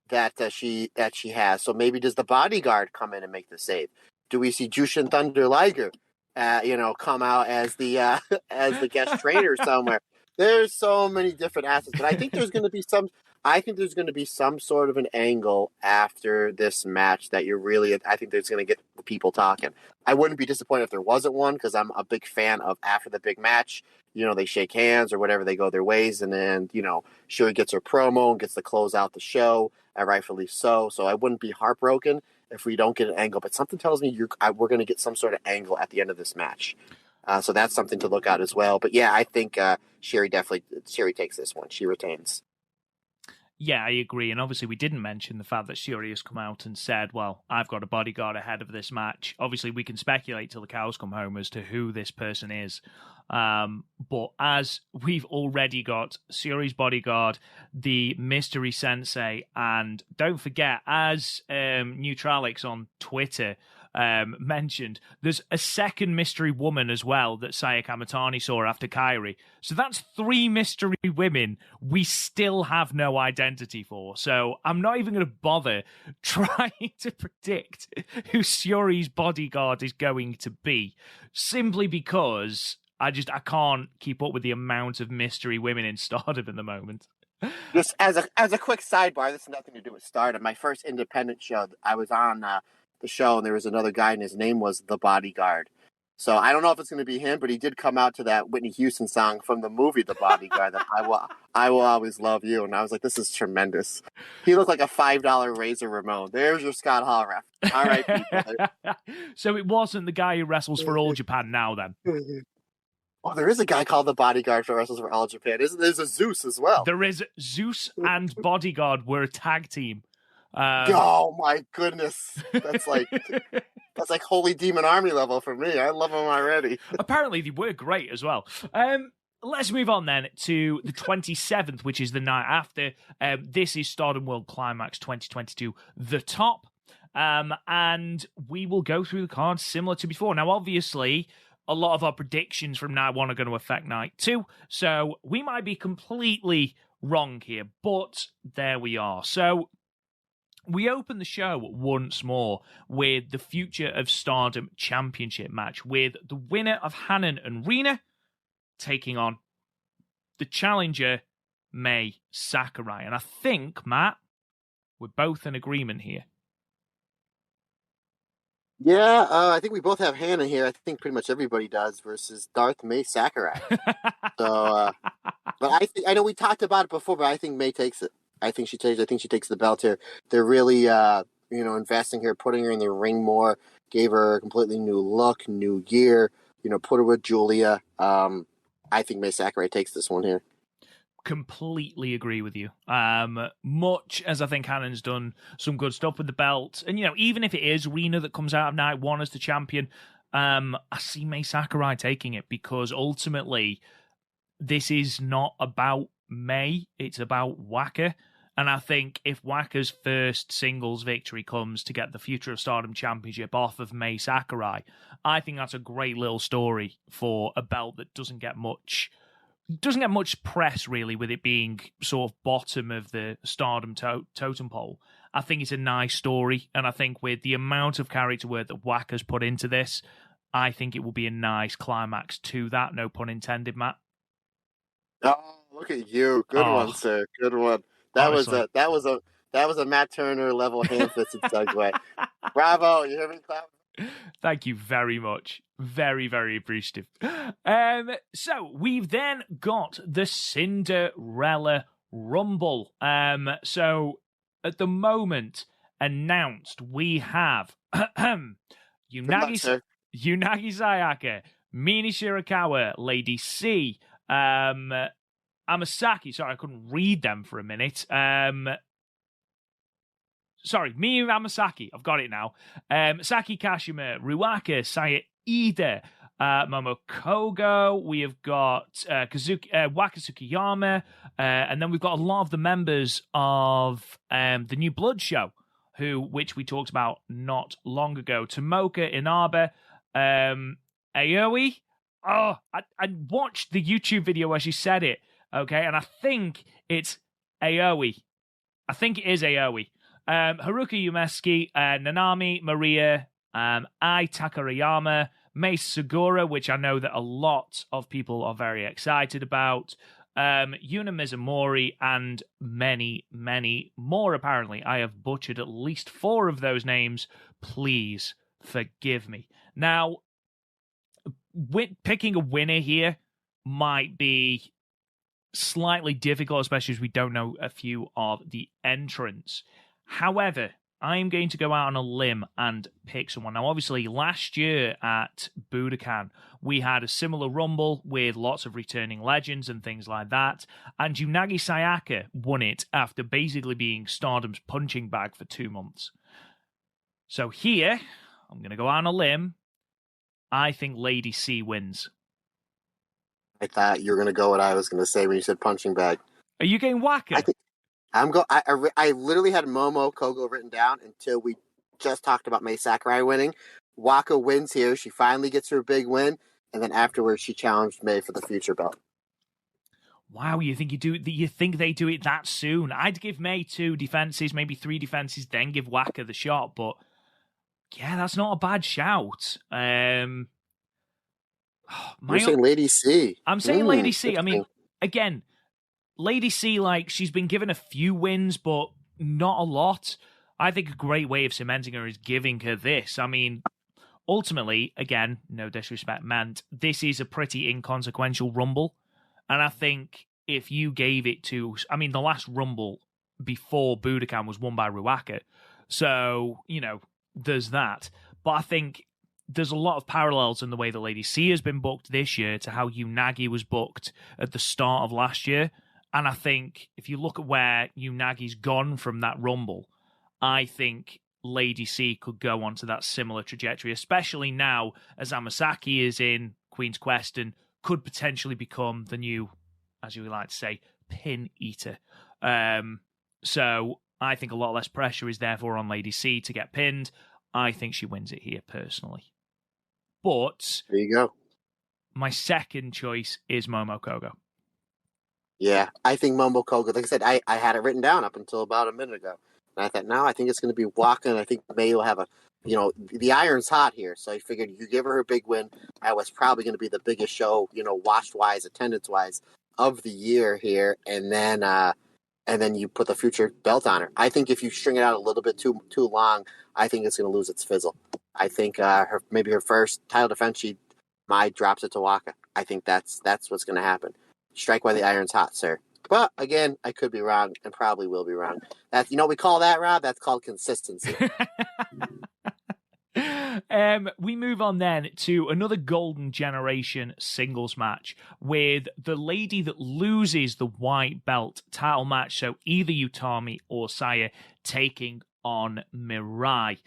that she has. So maybe does the bodyguard come in and make the save? Do we see Jushin Thunder Liger come out as the guest trainer somewhere? There's so many different assets, but I think there's going to be some sort of an angle after this match that I think there's going to get the people talking. I wouldn't be disappointed if there wasn't one, because I'm a big fan of after the big match, they shake hands or whatever, they go their ways, and then, Syuri gets her promo and gets to close out the show, and rightfully so. So I wouldn't be heartbroken if we don't get an angle, but something tells me we're going to get some sort of angle at the end of this match. So that's something to look at as well. But yeah, I think Syuri takes this one. She retains. Yeah, I agree. And obviously we didn't mention the fact that Syuri has come out and said, well, I've got a bodyguard ahead of this match. Obviously we can speculate till the cows come home as to who this person is. But as we've already got Syuri's bodyguard, the mystery sensei, and don't forget, as Neutralix on Twitter mentioned, there's a second mystery woman as well that Saya Kamatani saw after KAIRI. So that's 3 mystery women we still have no identity for. So I'm not even going to bother trying to predict who Syuri's bodyguard is going to be, simply because I can't keep up with the amount of mystery women in Stardom at the moment. Just as a quick sidebar, this has nothing to do with Stardom. My first independent show, I was on the show, and there was another guy, and his name was The Bodyguard. So I don't know if it's going to be him, but he did come out to that Whitney Houston song from the movie The Bodyguard, that I will always love you. And I was like, this is tremendous. He looked like a $5 Razor Ramon. There's your Scott Hall ref. All right, people. So it wasn't the guy who wrestles for All Japan now, then? Oh, there is a guy called the Bodyguard for wrestles for All Japan. There's a Zeus as well. There is. Zeus and Bodyguard were a tag team. Oh my goodness, that's like Holy Demon Army level for me. I love them already. Apparently they were great as well. Let's move on then to the 27th, which is the night after. This is Stardom World Climax 2022, The Top, and we will go through the cards similar to before. Now, obviously, a lot of our predictions from night 1 are going to affect night 2, so we might be completely wrong here, but there we are. So we open the show once more with the Future of Stardom Championship match, with the winner of Hanan and Rina taking on the challenger, Mai Sakurai. And I think, Matt, we're both in agreement here. Yeah, I think we both have Hannah here. I think pretty much everybody does, versus Darth Mai Sakurai. So, but I know we talked about it before, but I think Mai takes it. I think she takes the belt here. They're really, investing here, putting her in the ring more. Gave her a completely new look, new gear. Put her with Julia. I think Mai Sakurai takes this one here. Completely agree with you. Much as I think Hannon's done some good stuff with the belt, and even if it is Rina that comes out of night 1 as the champion, I see Mai Sakurai taking it, because ultimately this is not about Mai, it's about Waka. And I think if Waka's first singles victory comes to get the Future of Stardom Championship off of Mai Sakurai, I think that's a great little story for a belt that doesn't get much press, really, with it being sort of bottom of the Stardom totem pole. I think it's a nice story, and I think with the amount of character work that Waka's put into this, I think it will be a nice climax to that. No pun intended, Matt. Oh, look at you! Good one, sir. Good one. That Honestly. was a Matt Turner level ham-fisted segue. Bravo! You hear me clap? Thank you very much. Very, very appreciative. So we've then got the Cinderella Rumble. So at the moment announced, we have Unagi Sayaka, Mini Shirakawa, Lady C, Amasaki. Sorry, I couldn't read them for a minute. Sorry, Miyu Amasaki. I've got it now. Saki Kashima, Ruaka, Saya Ida, Momo Kogo. We have got Waka Tsukiyama. And then we've got a lot of the members of the New Blood show, which we talked about not long ago. Tomoka Inaba, Aoi. Oh, I watched the YouTube video where she said it, okay? And I think it's Aoi. I think it is Aoi. Haruka Umesuki, Nanami, Maria, Ai Takarayama, Mei Segura, which I know that a lot of people are very excited about, Yuna Mizumori, and many, many more, apparently. I have butchered at least 4 of those names. Please forgive me. Now, picking a winner here might be slightly difficult, especially as we don't know a few of the entrants. However, I'm going to go out on a limb and pick someone. Now, obviously, last year at Budokan, we had a similar rumble with lots of returning legends and things like that, and Unagi Sayaka won it after basically being Stardom's punching bag for 2 months. So here, I'm going to go out on a limb. I think Lady C wins. I thought you were going to go what I was going to say when you said punching bag. Are you getting Waka? I literally had Momo Kogo written down until we just talked about Mei Sakurai winning. Waka wins here. She finally gets her big win, and then afterwards she challenged Mei for the future belt. Wow, you think they do it that soon? I'd give Mei 2 defenses, maybe 3 defenses, then give Waka the shot. But yeah, that's not a bad shout. You're saying Lady C. I'm saying Lady C. I mean, again, Lady C, like, she's been given a few wins, but not a lot. I think a great way of cementing her is giving her this. I mean, ultimately, again, no disrespect meant, this is a pretty inconsequential Rumble. And I think if you gave it to... I mean, the last Rumble before Budokan was won by Ruaka. So, there's that. But I think there's a lot of parallels in the way that Lady C has been booked this year to how Unagi was booked at the start of last year. And I think if you look at where Unagi's gone from that Rumble, I think Lady C could go onto that similar trajectory, especially now as Amasaki is in Queen's Quest and could potentially become the new, as you would like to say, pin eater. So I think a lot less pressure is therefore on Lady C to get pinned. I think she wins it here personally. But there you go. My second choice is Momo Kogo. Yeah, I think Momo Kogo, like I said, I had it written down up until about a minute ago. And I thought, no, I think it's going to be Waka, and I think Mei will have the iron's hot here. So I figured you give her a big win. That was probably going to be the biggest show, watched-wise, attendance-wise of the year here. And then you put the future belt on her. I think if you string it out a little bit too long, I think it's going to lose its fizzle. I think maybe her first title defense, she drops it to Waka. I think that's what's going to happen. Strike while the iron's hot, sir. But again, I could be wrong and probably will be wrong. That's we call that, Rob. That's called consistency. We move on then to another Golden Generation singles match with the lady that loses the white belt title match. So either Yutami or Saya taking on Mirai.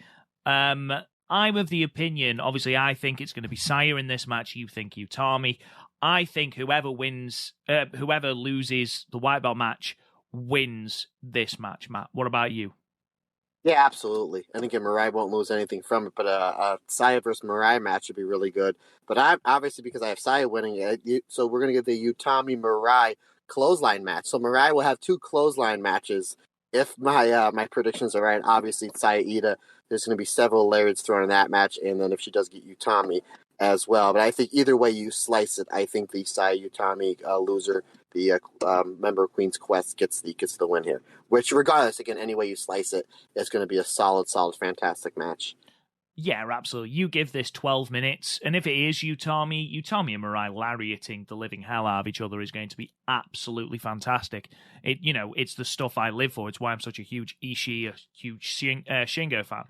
I'm of the opinion, obviously, I think it's going to be Saya in this match. You think Yutami. I think whoever loses the white belt match wins this match, Matt. What about you? Yeah, absolutely. I think Mirai won't lose anything from it, but a Saya versus Mirai match would be really good. But I'm obviously, because I have Saya winning, so we're going to get the Yutami Mirai clothesline match. So Mirai will have 2 clothesline matches if my predictions are right, obviously Saya Ida, there's going to be several lariats thrown in that match, and then if she does get Yutami as well. But I think either way you slice it, I think the Saya Yutami loser, the member of Queen's Quest, gets the win here. Which, regardless, again, any way you slice it, it's going to be a solid, fantastic match. Yeah, absolutely. You give this 12 minutes, and if it is Yutami and Mirai lariating the living hell out of each other is going to be absolutely fantastic. It's the stuff I live for. It's why I'm such a huge Ishii, a huge Shingo fan.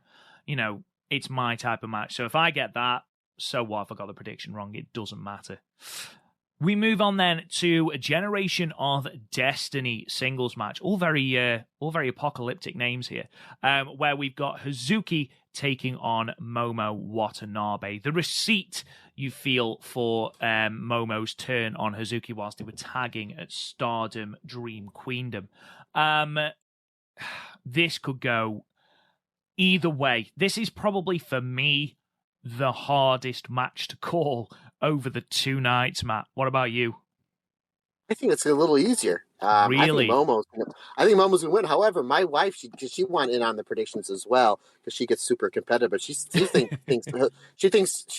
It's my type of match. So if I get that, so what if I got the prediction wrong? It doesn't matter. We move on then to a Generation of Destiny singles match. All very apocalyptic names here, where we've got Hazuki taking on Momo Watanabe. The receipt you feel for Momo's turn on Hazuki whilst they were tagging at Stardom Dream Queendom. This could go either way. This is probably, for me, the hardest match to call over the 2 nights, Matt. What about you? I think it's a little easier. Really? I think Momo's gonna win. However, my wife, she went in on the predictions as well because she gets super competitive. But she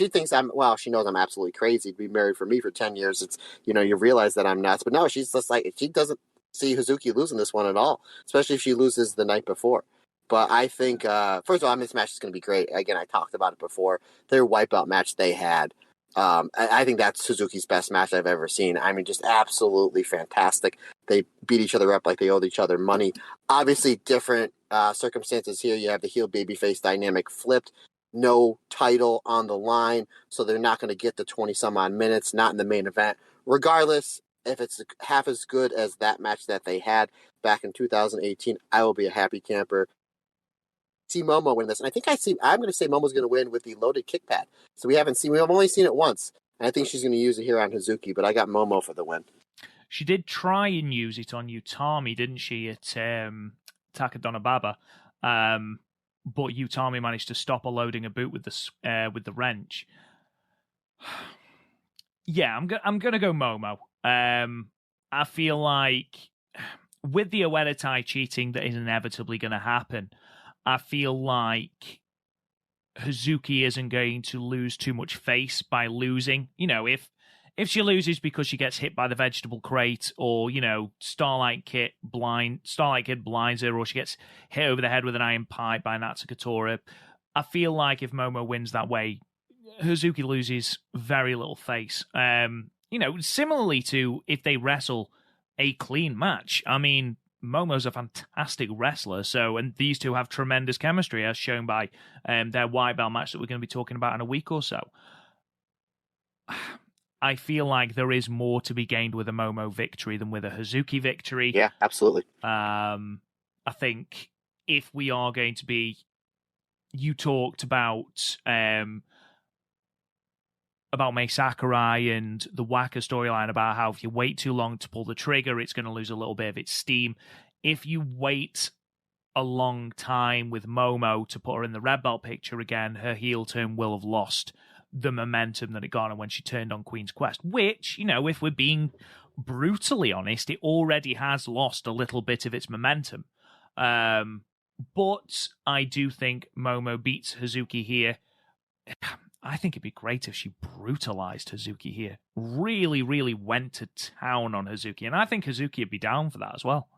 thinks I'm, well, she knows I'm absolutely crazy to be married for me for 10 years. It's, you realize that I'm nuts. But no, she's just like, she doesn't see Hazuki losing this one at all, especially if she loses the night before. But I think, first of all, this match is going to be great. Again, I talked about it before. Their wipeout match they had. I think that's Suzuki's best match I've ever seen. I mean, just absolutely fantastic. They beat each other up like they owed each other money. Obviously, different circumstances here. You have the heel babyface dynamic flipped. No title on the line, so they're not going to get the 20-some-odd minutes, not in the main event. Regardless, if it's half as good as that match that they had back in 2018, I will be a happy camper. See Momo win this, and I'm going to say Momo's going to win with the loaded kick pad. So we've only seen it once, and I think she's going to use it here on Hazuki, but I got Momo for the win. She did try and use it on Yutami, didn't she, at Takadona Baba? But Yutami managed to stop her loading a boot with the wrench. Yeah, I'm going to go Momo. I feel like with the Oedetai cheating that is inevitably going to happen, I feel like Hazuki isn't going to lose too much face by losing. If she loses because she gets hit by the vegetable crate, or Starlight Kid blinds her, or she gets hit over the head with an iron pipe by Natsukatora, I feel like if Momo wins that way, Hazuki loses very little face. Similarly to if they wrestle a clean match. I mean, Momo's a fantastic wrestler, and these two have tremendous chemistry, as shown by their white belt match that we're going to be talking about in a week or so. I feel like there is more to be gained with a Momo victory than with a Hazuki victory. Yeah, absolutely. I think if we are going to be... You talked about Mei Sakurai and the Waka storyline about how if you wait too long to pull the trigger, it's going to lose a little bit of its steam. If you wait a long time with Momo to put her in the red belt picture again, her heel turn will have lost the momentum that it got when she turned on Queen's Quest, which, if we're being brutally honest, it already has lost a little bit of its momentum. But I do think Momo beats Hazuki here. I think it'd be great if she brutalized Hazuki here. Really, really went to town on Hazuki. And I think Hazuki would be down for that as well.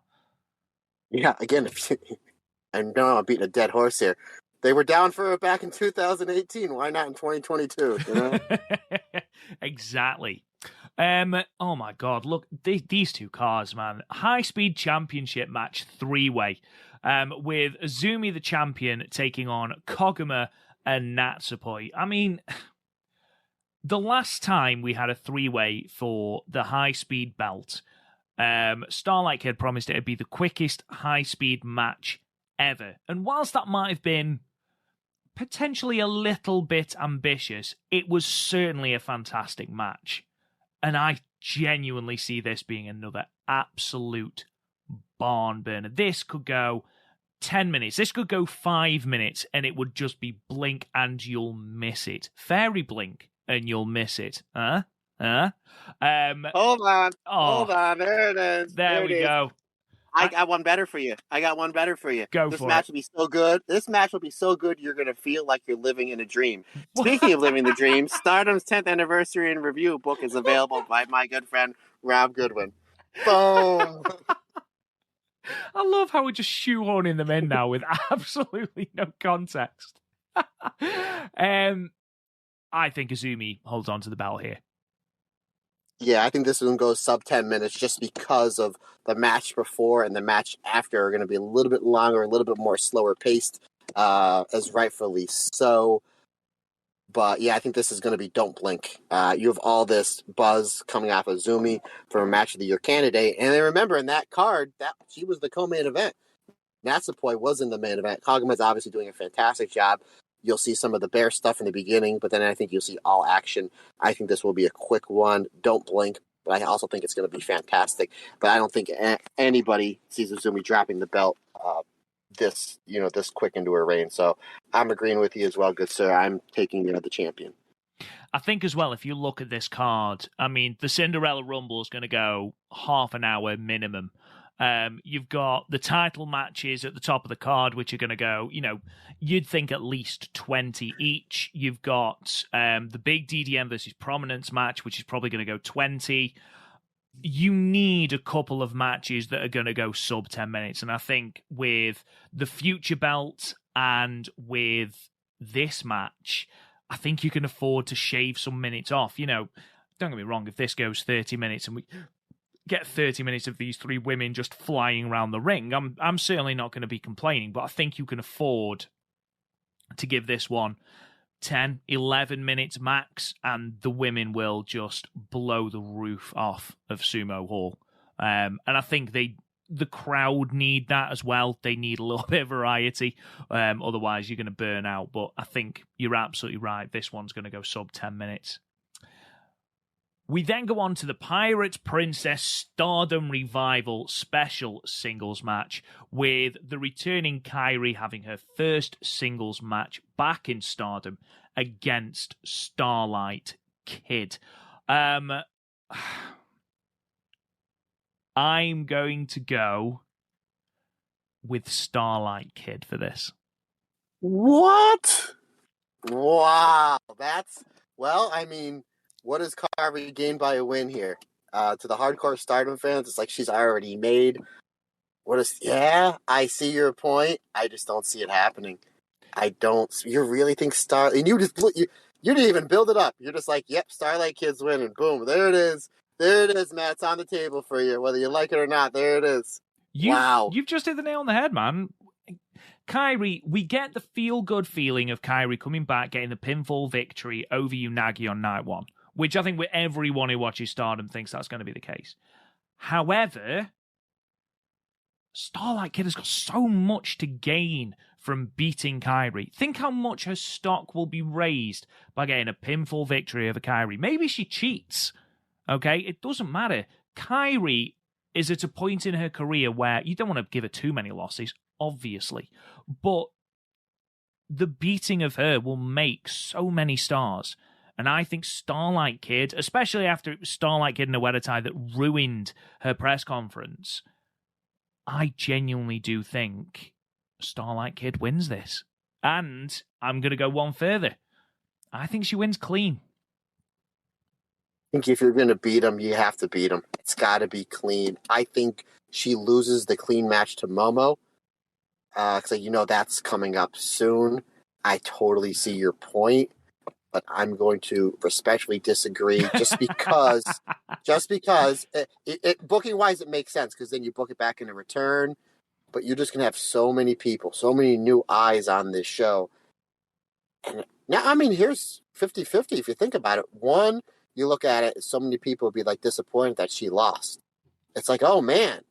Yeah, again, I know I'm beating a dead horse here. They were down for it back in 2018. Why not in 2022? Exactly. Oh my God, look, these two cars, man. High-speed championship match 3-way. With Azumi the champion taking on Koguma and Natsupoi. I mean, the last time we had a 3-way for the high-speed belt, Starlight Kid promised it would be the quickest high-speed match ever. And whilst that might have been potentially a little bit ambitious, it was certainly a fantastic match. And I genuinely see this being another absolute barn burner. This could go 10 minutes. This could go 5 minutes, and it would just be blink and you'll miss it. Fairy blink and you'll miss it. Hold on. Hold on. There it is. There we go. I got one better for you. Go This for match it. will be so good. This match will be so good, you're going to feel like you're living in a dream. Speaking of living the dream, Stardom's 10th anniversary and review book is available by my good friend, Rob Goodwin. Boom! I love how we're just shoehorning them in now with absolutely no context. I think Azumi holds on to the belt here. Yeah, I think this one goes sub 10 minutes just because of the match before and the match after are going to be a little bit longer, a little bit more slower paced, as rightfully so. But yeah, I think this is going to be don't blink. You have all this buzz coming off of Azumi for a match of the year candidate. And then remember, in that card, that she was the co-main event. Natsupoi was in the main event. Kagama's obviously doing a fantastic job. You'll see some of the bear stuff in the beginning, but then I think you'll see all action. I think this will be a quick one. Don't blink, but I also think it's going to be fantastic. But I don't think anybody sees Azumi dropping the belt this quick into her reign. So I'm agreeing with you as well, good sir. I'm taking the champion. I think as well, if you look at this card, I mean, the Cinderella Rumble is going to go half an hour minimum. You've got the title matches at the top of the card, which are going to go, you'd think at least 20 each. You've got the big DDM versus Prominence match, which is probably going to go 20. You need a couple of matches that are going to go sub 10 minutes. And I think with the future belt and with this match, I think you can afford to shave some minutes off. Don't get me wrong, if this goes 30 minutes and we get 30 minutes of these three women just flying around the ring, I'm certainly not going to be complaining, but I think you can afford to give this one 10, 11 minutes max, and the women will just blow the roof off of Sumo Hall. And I think the crowd need that as well. They need a little bit of variety. Otherwise, you're going to burn out. But I think you're absolutely right. This one's going to go sub 10 minutes. We then go on to the Pirate Princess Stardom Revival special singles match, with the returning KAIRI having her first singles match back in Stardom against Starlight Kid. I'm going to go with Starlight Kid for this. What? Wow. What does KAIRI gain by a win here? To the hardcore Stardom fans, it's like she's already made. I see your point. I just don't see it happening. You really think and you didn't even build it up. You're just like, yep, Starlight Kid's winning. Boom, there it is. There it is, Matt. It's on the table for you, whether you like it or not. There it is. Wow. You've just hit the nail on the head, man. KAIRI, we get the feel-good feeling of KAIRI coming back, getting the pinfall victory over Unagi on night one, which I think everyone who watches Stardom thinks that's going to be the case. However, Starlight Kid has got so much to gain from beating KAIRI. Think how much her stock will be raised by getting a pinfall victory over KAIRI. Maybe she cheats, okay? It doesn't matter. KAIRI is at a point in her career where you don't want to give her too many losses, obviously, but the beating of her will make so many stars. And I think Starlight Kid, especially after it was Starlight Kid in a weather tie that ruined her press conference, I genuinely do think Starlight Kid wins this. And I'm going to go one further. I think she wins clean. I think if you're going to beat him, you have to beat him. It's got to be clean. I think she loses the clean match to Momo. Because that's coming up soon. I totally see your point, but I'm going to respectfully disagree just because booking wise it makes sense because then you book it back in a return, but you're just going to have so many people, so many new eyes on this show. And now, here's 50-50 if you think about it. One, you look at it, so many people would be like disappointed that she lost. It's like, oh man,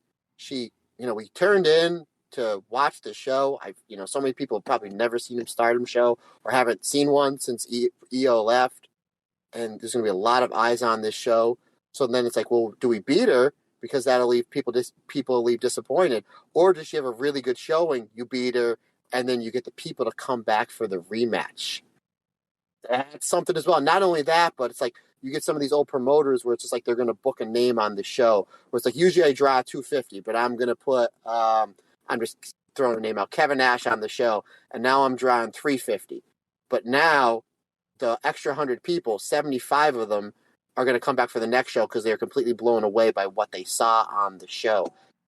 we turned in to watch the show. So many people have probably never seen a Stardom show or haven't seen one since EO left. And there's going to be a lot of eyes on this show. So then it's like, well, do we beat her? Because that'll leave people leave disappointed. Or does she have a really good showing? You beat her, and then you get the people to come back for the rematch. That's something as well. Not only that, but it's like you get some of these old promoters where it's just like they're going to book a name on the show. Where it's like, usually I draw 250, but I'm going to put, I'm just throwing a name out, Kevin Nash on the show, and now I'm drawing 350. But now the extra 100 people, 75 of them are going to come back for the next show because they're completely blown away by what they saw on the show.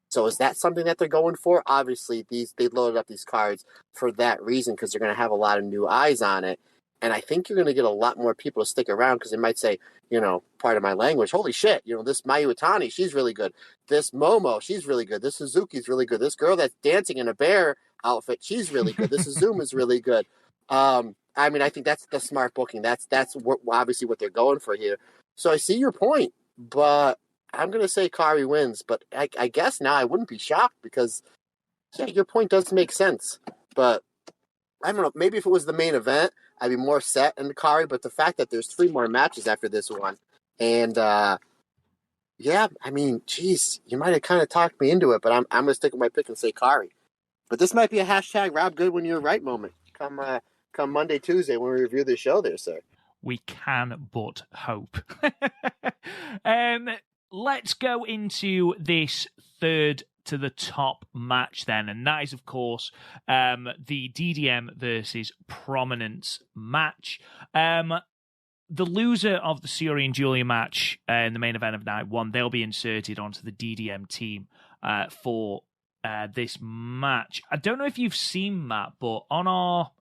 So is that something that they're going for? Obviously, they loaded up these cards for that reason because they're going to have a lot of new eyes on it. And I think you're going to get a lot more people to stick around because they might say, part of my language, holy shit, this Mayu Iwatani, she's really good. This Momo, she's really good. This Suzuki's really good. This girl that's dancing in a bear outfit, she's really good. This Azuma is really good. I think that's the smart booking. That's obviously what they're going for here. So I see your point, but I'm going to say KAIRI wins. But I guess now I wouldn't be shocked because your point does make sense. But I don't know. Maybe if it was the main event, I'd be more set in the KAIRI. But the fact that there's 3 more matches after this one, and geez, you might have kind of talked me into it. But I'm going to stick with my pick and say KAIRI. But this might be a hashtag Rob Good when you're right moment. Come Monday, Tuesday when we review the show there, sir. We can but hope. Let's go into this third to the top match then, and that is, of course, the DDM versus Prominence match. The loser of the Suri and Julia match in the main event of night 1, they'll be inserted onto the DDM team for this match. I don't know if you've seen, Matt, but on our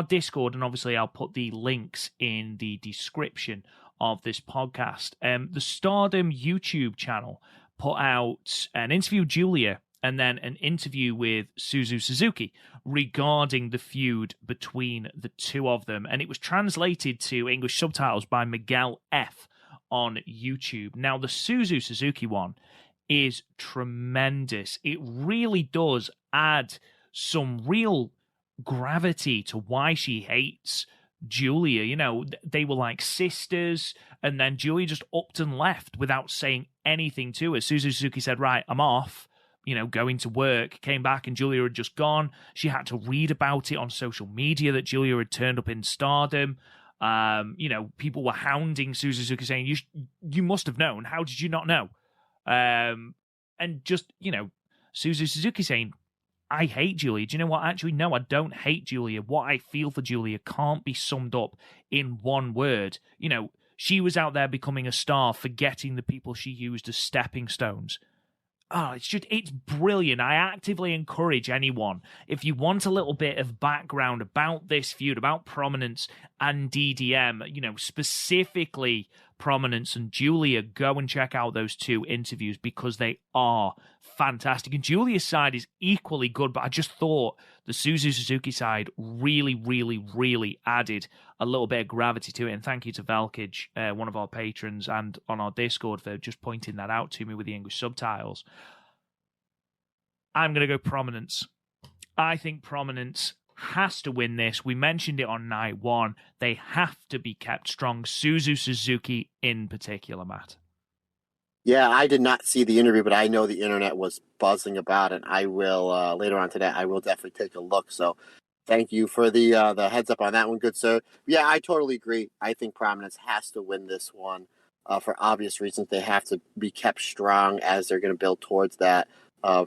Discord, and obviously I'll put the links in the description of this podcast, the Stardom YouTube channel put out an interview with Julia and then an interview with Suzu Suzuki regarding the feud between the two of them, and it was translated to English subtitles by Miguel F. on YouTube. Now, the Suzu Suzuki one is tremendous. It really does add some real gravity to why she hates Julia. They were like sisters, and then Julia just upped and left without saying anything to her. Suzu Suzuki said, right, I'm off, going to work, came back and Julia had just gone. She had to read about it on social media that Julia had turned up in Stardom. People were hounding Suzu Suzuki saying, you must have known. How did you not know? And just, Suzu Suzuki saying, I hate Julia. Do you know what? Actually, no, I don't hate Julia. What I feel for Julia can't be summed up in one word. She was out there becoming a star, forgetting the people she used as stepping stones. Oh, it's brilliant. I actively encourage anyone, if you want a little bit of background about this feud, about Prominence and DDM, specifically Prominence and Julia, go and check out those 2 interviews because they are fantastic. And Julia's side is equally good, but I just thought the Suzu Suzuki side really, really, really added a little bit of gravity to it. And thank you to Velkage, one of our patrons, and on our Discord for just pointing that out to me with the English subtitles. I'm going to go Prominence. I think Prominence has to win this. We mentioned it on night 1. They have to be kept strong. Suzu Suzuki in particular, Matt. Yeah, I did not see the interview, but I know the internet was buzzing about it. I will, later on today, I will definitely take a look. So thank you for the heads up on that one, good sir. Yeah, I totally agree. I think Prominence has to win this one for obvious reasons. They have to be kept strong as they're going to build towards that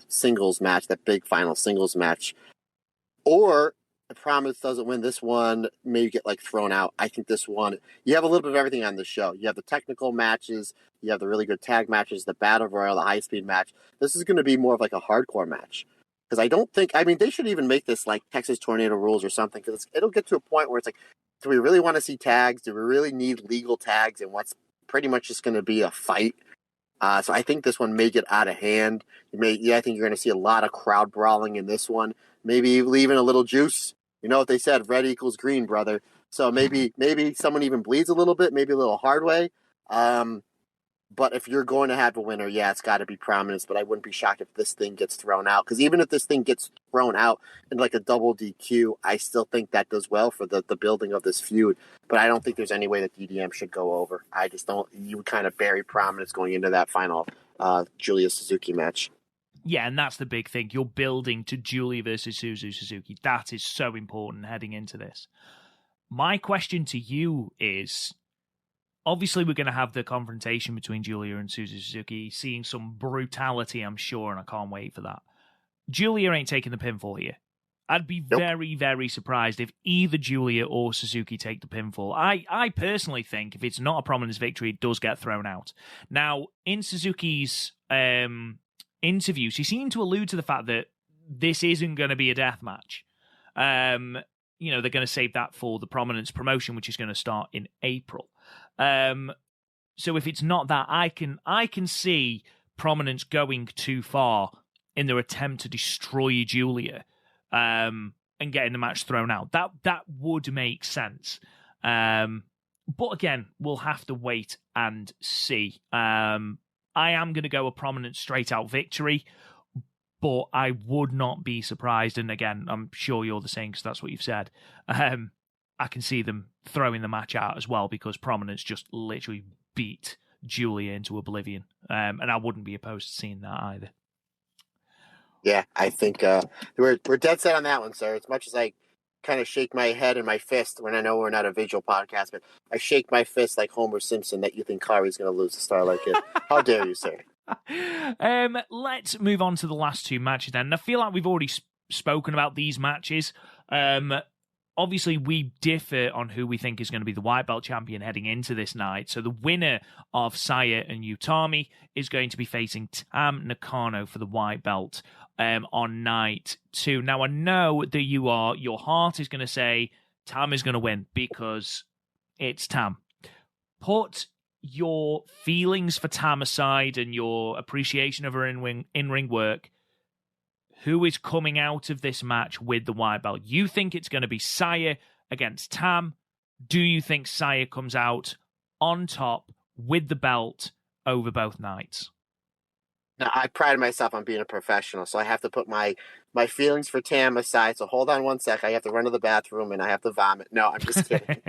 singles match, that big final singles match. Or if Prominence doesn't win this one, maybe get thrown out. I think this one, you have a little bit of everything on the show. You have the technical matches, you have the really good tag matches, the battle royal, the high speed match. This is going to be more of a hardcore match. Because I don't think, they should even make this like Texas Tornado rules or something, because it'll get to a point where it's like, do we really want to see tags? Do we really need legal tags? And what's pretty much just going to be a fight? So I think this one may get out of hand. I think you're going to see a lot of crowd brawling in this one. Maybe even a little juice. You know what they said, red equals green, brother. So maybe someone even bleeds a little bit, maybe a little hard way. But if you're going to have a winner, it's got to be Prominence. But I wouldn't be shocked if this thing gets thrown out. Because even if this thing gets thrown out in a double DQ, I still think that does well for the building of this feud. But I don't think there's any way that DDM should go over. I just don't. You would kind of bury Prominence going into that final Julia Suzuki match. Yeah, and that's the big thing. You're building to Julia versus Suzu Suzuki. That is so important heading into this. My question to you is, obviously we're going to have the confrontation between Julia and Suzu Suzuki, seeing some brutality, I'm sure, and I can't wait for that. Julia ain't taking the pinfall here. I'd be very, very surprised if either Julia or Suzuki take the pinfall. I personally think if it's not a Prominence victory, it does get thrown out. Now, in Suzuki's interview, she seemed to allude to the fact that this isn't going to be a death match. They're going to save that for the Prominence promotion, which is going to start in April. So if it's not that, I can see Prominence going too far in their attempt to destroy Julia. And getting the match thrown out. That would make sense. But again, we'll have to wait and see. I am going to go a Prominent straight-out victory, but I would not be surprised, and again, I'm sure you're the same because that's what you've said. I can see them throwing the match out as well because Prominence just literally beat Julia into oblivion. And I wouldn't be opposed to seeing that either. Yeah, I think we're dead set on that one, sir. As much as I kind of shake my head and my fist when I know we're not a visual podcast, but I shake my fist like Homer Simpson that you think KAIRI's going to lose to Starlight Kid. How dare you, sir? Let's move on to the last two matches then. And I feel like we've already spoken about these matches. Obviously, we differ on who we think is going to be the white belt champion heading into this night. So the winner of Saya and Yutami is going to be facing Tam Nakano for the white belt on night 2. Now, I know that your heart is going to say Tam is going to win because it's Tam. Put your feelings for Tam aside and your appreciation of her in-ring work. Who is coming out of this match with the white belt? You think it's going to be Saya against Tam. Do you think Saya comes out on top with the belt over both nights? Now, I pride myself on being a professional, so I have to put my feelings for Tam aside. So hold on one sec. I have to run to the bathroom and I have to vomit. No, I'm just kidding.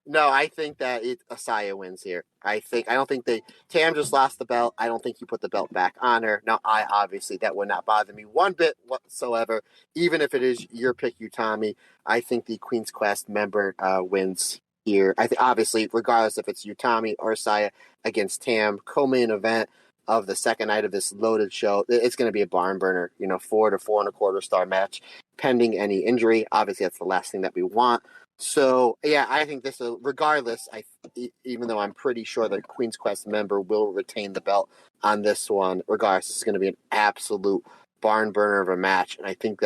No, I think that Saya wins here. I don't think Tam just lost the belt. I don't think you put the belt back on her. Now, that would not bother me one bit whatsoever. Even if it is your pick, Yutami, I think the Queen's Quest member wins here. I think obviously, regardless if it's Yutami or Saya against Tam, co-main event of the second night of this loaded show, it's going to be a barn burner. 4 to 4.25 star match, pending any injury. Obviously, that's the last thing that we want. So, yeah, I think this, regardless, even though I'm pretty sure the Queen's Quest member will retain the belt on this one, regardless, this is going to be an absolute barn burner of a match. And I think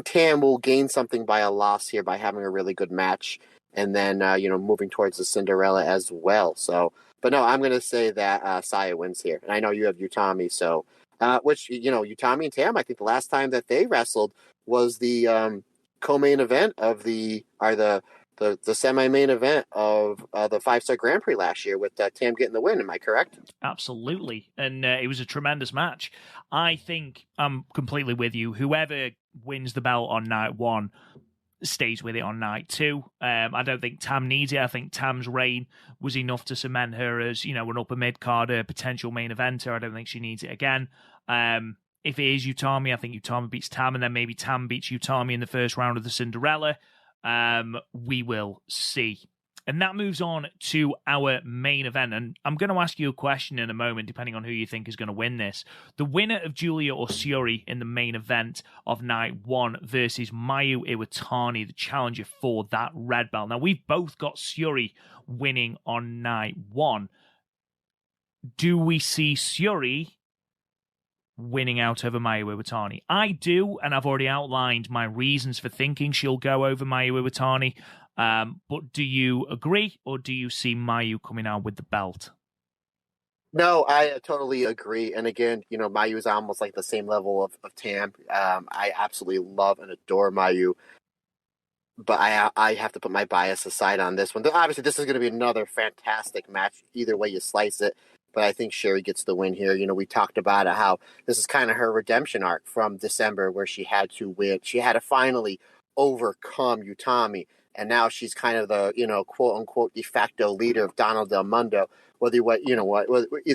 Tam will gain something by a loss here by having a really good match and then, moving towards the Cinderella as well. So, but no, I'm going to say that Saya wins here. And I know you have Yutami, so, Yutami and Tam, I think the last time that they wrestled was the co-main event of the semi-main event of the 5-star Grand Prix last year with Tam getting the win. Am I correct? Absolutely. And it was a tremendous match. I think I'm completely with you. Whoever wins the belt on night 1 stays with it on night 2. I don't think Tam needs it. I think Tam's reign was enough to cement her as, an upper mid-carder, potential main eventer. I don't think she needs it again. If it is Yutami, I think Yutami beats Tam, and then maybe Tam beats Yutami in the first round of the Cinderella. We will see. And that moves on to our main event. And I'm going to ask you a question in a moment, depending on who you think is going to win this. The winner of Julia or Syuri in the main event of night 1 versus Mayu Iwatani, the challenger for that red belt. Now, we've both got Syuri winning on night 1. Do we see Syuri winning out over Mayu Iwatani? I do, and I've already outlined my reasons for thinking she'll go over Mayu Iwatani. But do you agree, or do you see Mayu coming out with the belt? No, I totally agree. And again, Mayu is almost like the same level of Tam. I absolutely love and adore Mayu. But I have to put my bias aside on this one. Obviously, this is going to be another fantastic match, either way you slice it. But I think Syuri gets the win here. We talked about it, how this is kind of her redemption arc from December where she had to win. She had to finally overcome Yutami. And now she's kind of the, quote unquote de facto leader of Donald Del Mundo. Either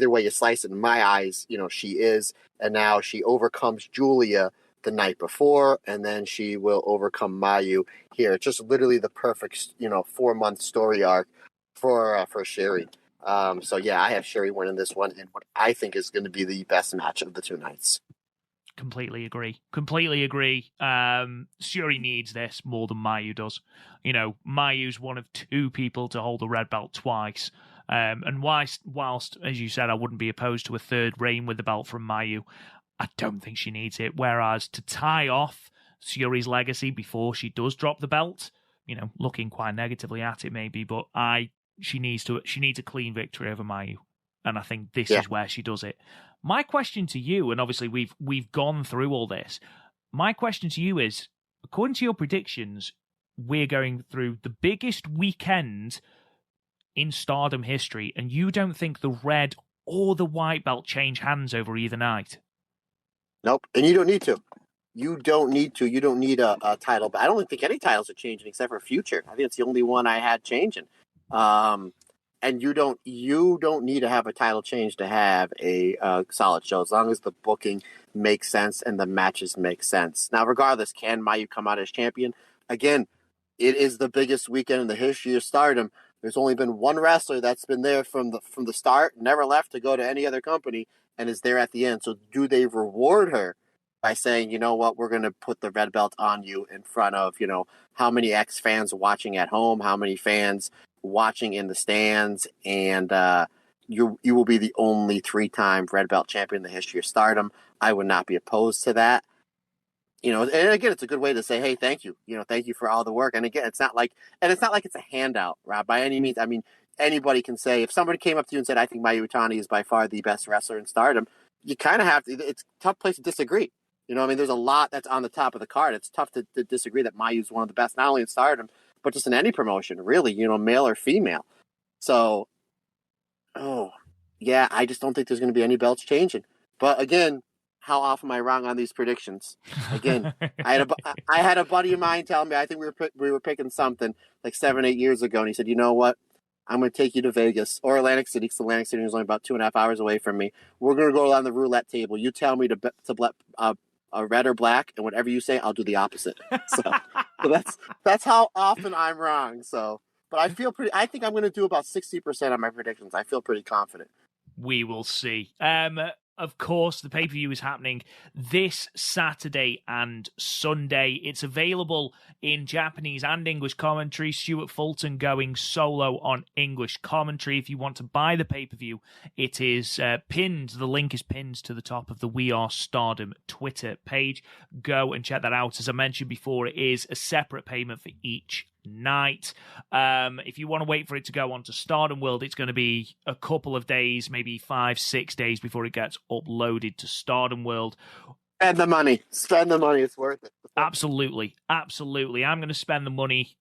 way you slice it, in my eyes, she is. And now she overcomes Julia the night before, and then she will overcome Mayu here. It's just literally the perfect, 4-month story arc for Sherry. So yeah, I have Sherry winning this one in what I think is going to be the best match of the two nights. Completely agree. Shuri needs this more than Mayu does. You know, Mayu's one of two people to hold the red belt twice. And whilst, as you said, I wouldn't be opposed to a third reign with the belt from Mayu, I don't think she needs it. Whereas to tie off Shuri's legacy before she does drop the belt, you know, looking quite negatively at it maybe, but she needs a clean victory over Mayu. And I think this is where she does it. My question to you, and obviously we've gone through all this, my question to you is, according to your predictions, we're going through the biggest weekend in Stardom history, and you don't think the red or the white belt change hands over either night? Nope, and you don't need to. You don't need to. You don't need a title. But I don't think any titles are changing except for Future. I think it's the only one I had changing. And you don't need to have a title change to have a solid show, as long as the booking makes sense and the matches make sense. Now, regardless, can Mayu come out as champion? Again, it is the biggest weekend in the history of Stardom. There's only been one wrestler that's been there from the start, never left to go to any other company, and is there at the end. So do they reward her by saying, you know what, we're going to put the red belt on you in front of, you know, how many ex-fans watching at home, how many fans watching in the stands, and you will be the only 3-time red belt champion in the history of Stardom. I would not be opposed to that. You know, and again, it's a good way to say, hey, thank you. You know, thank you for all the work. And again, it's not like it's a handout, Rob, by any means. I mean, anybody can say, if somebody came up to you and said, I think Mayu Iwatani is by far the best wrestler in Stardom, you kind of have to, it's a tough place to disagree. You know, I mean, there's a lot that's on the top of the card. It's tough to disagree that Mayu is one of the best, not only in Stardom, but just in any promotion, really, you know, male or female. So, I just don't think there's going to be any belts changing. But again, how often am I wrong on these predictions? Again, I had a buddy of mine tell me, I think we were picking something like 7-8 years ago, and he said, you know what? I'm going to take you to Vegas or Atlantic City, because Atlantic City is only about 2.5 hours away from me. We're going to go on the roulette table. You tell me to bet a red or black, and whatever you say, I'll do the opposite. So that's how often I'm wrong. So, but I think I'm going to do about 60% of my predictions. I feel pretty confident. We will see. Of course, the pay-per-view is happening this Saturday and Sunday. It's available in Japanese and English commentary. Stuart Fulton going solo on English commentary. If you want to buy the pay-per-view, it is pinned. The link is pinned to the top of the We Are Stardom Twitter page. Go and check that out. As I mentioned before, it is a separate payment for each night. If you want to wait for it to go on to Stardom World, it's going to be a couple of days, maybe 5-6 days before it gets uploaded to Stardom World. Spend the money. It's worth it. Absolutely. I'm going to spend the money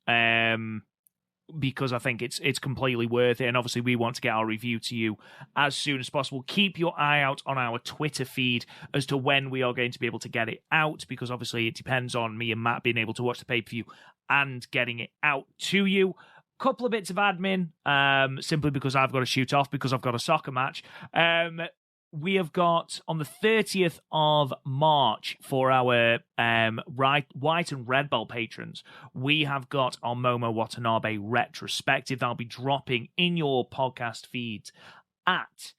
because I think it's completely worth it, and obviously we want to get our review to you as soon as possible. Keep your eye out on our Twitter feed as to when we are going to be able to get it out, because obviously it depends on me and Matt being able to watch the pay-per-view and getting it out to you. Couple of bits of admin, simply because I've got to shoot off because I've got a soccer match. We have got on the 30th of March for our white and red belt patrons, we have got our Momo Watanabe retrospective. That'll be dropping in your podcast feeds at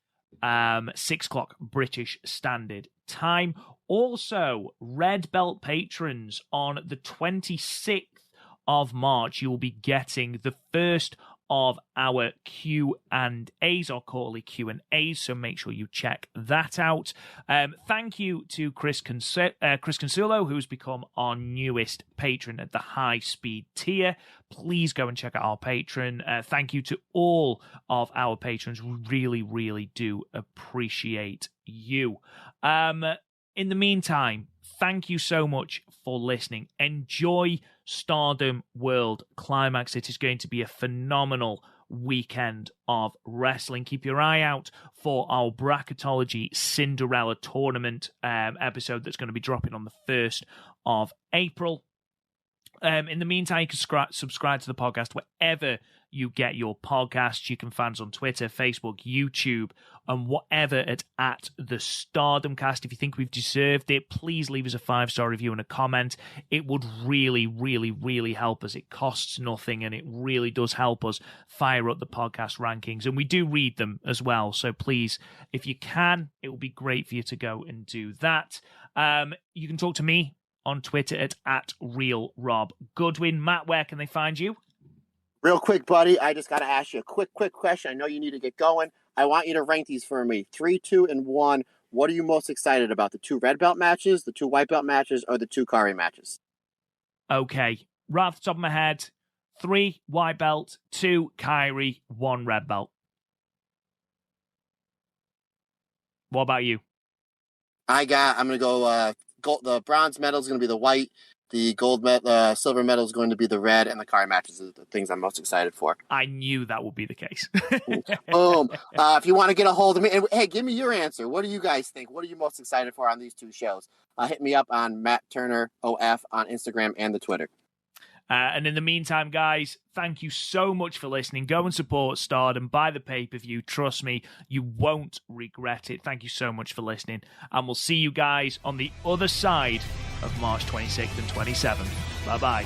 6 o'clock British Standard Time. Also, red belt patrons on the 26th of March, you will be getting the first of our Q&As, our quarterly Q&As, so make sure you check that out. Thank you to Chris Consuelo, who's become our newest patron at the high speed tier. Please go and check out our patron. Thank you to all of our patrons. We really, really do appreciate you. In the meantime, thank you so much for listening. Enjoy Stardom World Climax. It is going to be a phenomenal weekend of wrestling. Keep your eye out for our Bracketology Cinderella Tournament episode that's going to be dropping on the 1st of April. In the meantime, you can subscribe to the podcast wherever you get your podcasts. You can find us on Twitter, Facebook, YouTube, and whatever at the Stardom Cast. If you think we've deserved it, please leave us a 5-star review and a comment. It would really, really, really help us. It costs nothing, and it really does help us fire up the podcast rankings. And we do read them as well. So please, if you can, it would be great for you to go and do that. You can talk to me on Twitter at RealRobGoodwin. Matt, where can they find you? Real quick, buddy, I just got to ask you a quick question. I know you need to get going. I want you to rank these for me. 3, 2, and 1. What are you most excited about? The 2 red belt matches, the 2 white belt matches, or the 2 KAIRI matches? Okay. Right off the top of my head, 3 white belt, 2 KAIRI, 1 red belt. What about you? I'm going to go the bronze medal is going to be the white, the silver medal is going to be the red, and the KAIRI matches are the things I'm most excited for. I knew that would be the case. Boom. If you want to get a hold of me, and hey, give me your answer. What do you guys think? What are you most excited for on these 2 shows? Hit me up on Matt Turner OF on Instagram and the Twitter. And in the meantime, guys, thank you so much for listening. Go and support Stardom. Buy the pay-per-view. Trust me, you won't regret it. Thank you so much for listening. And we'll see you guys on the other side of March 26th and 27th. Bye-bye.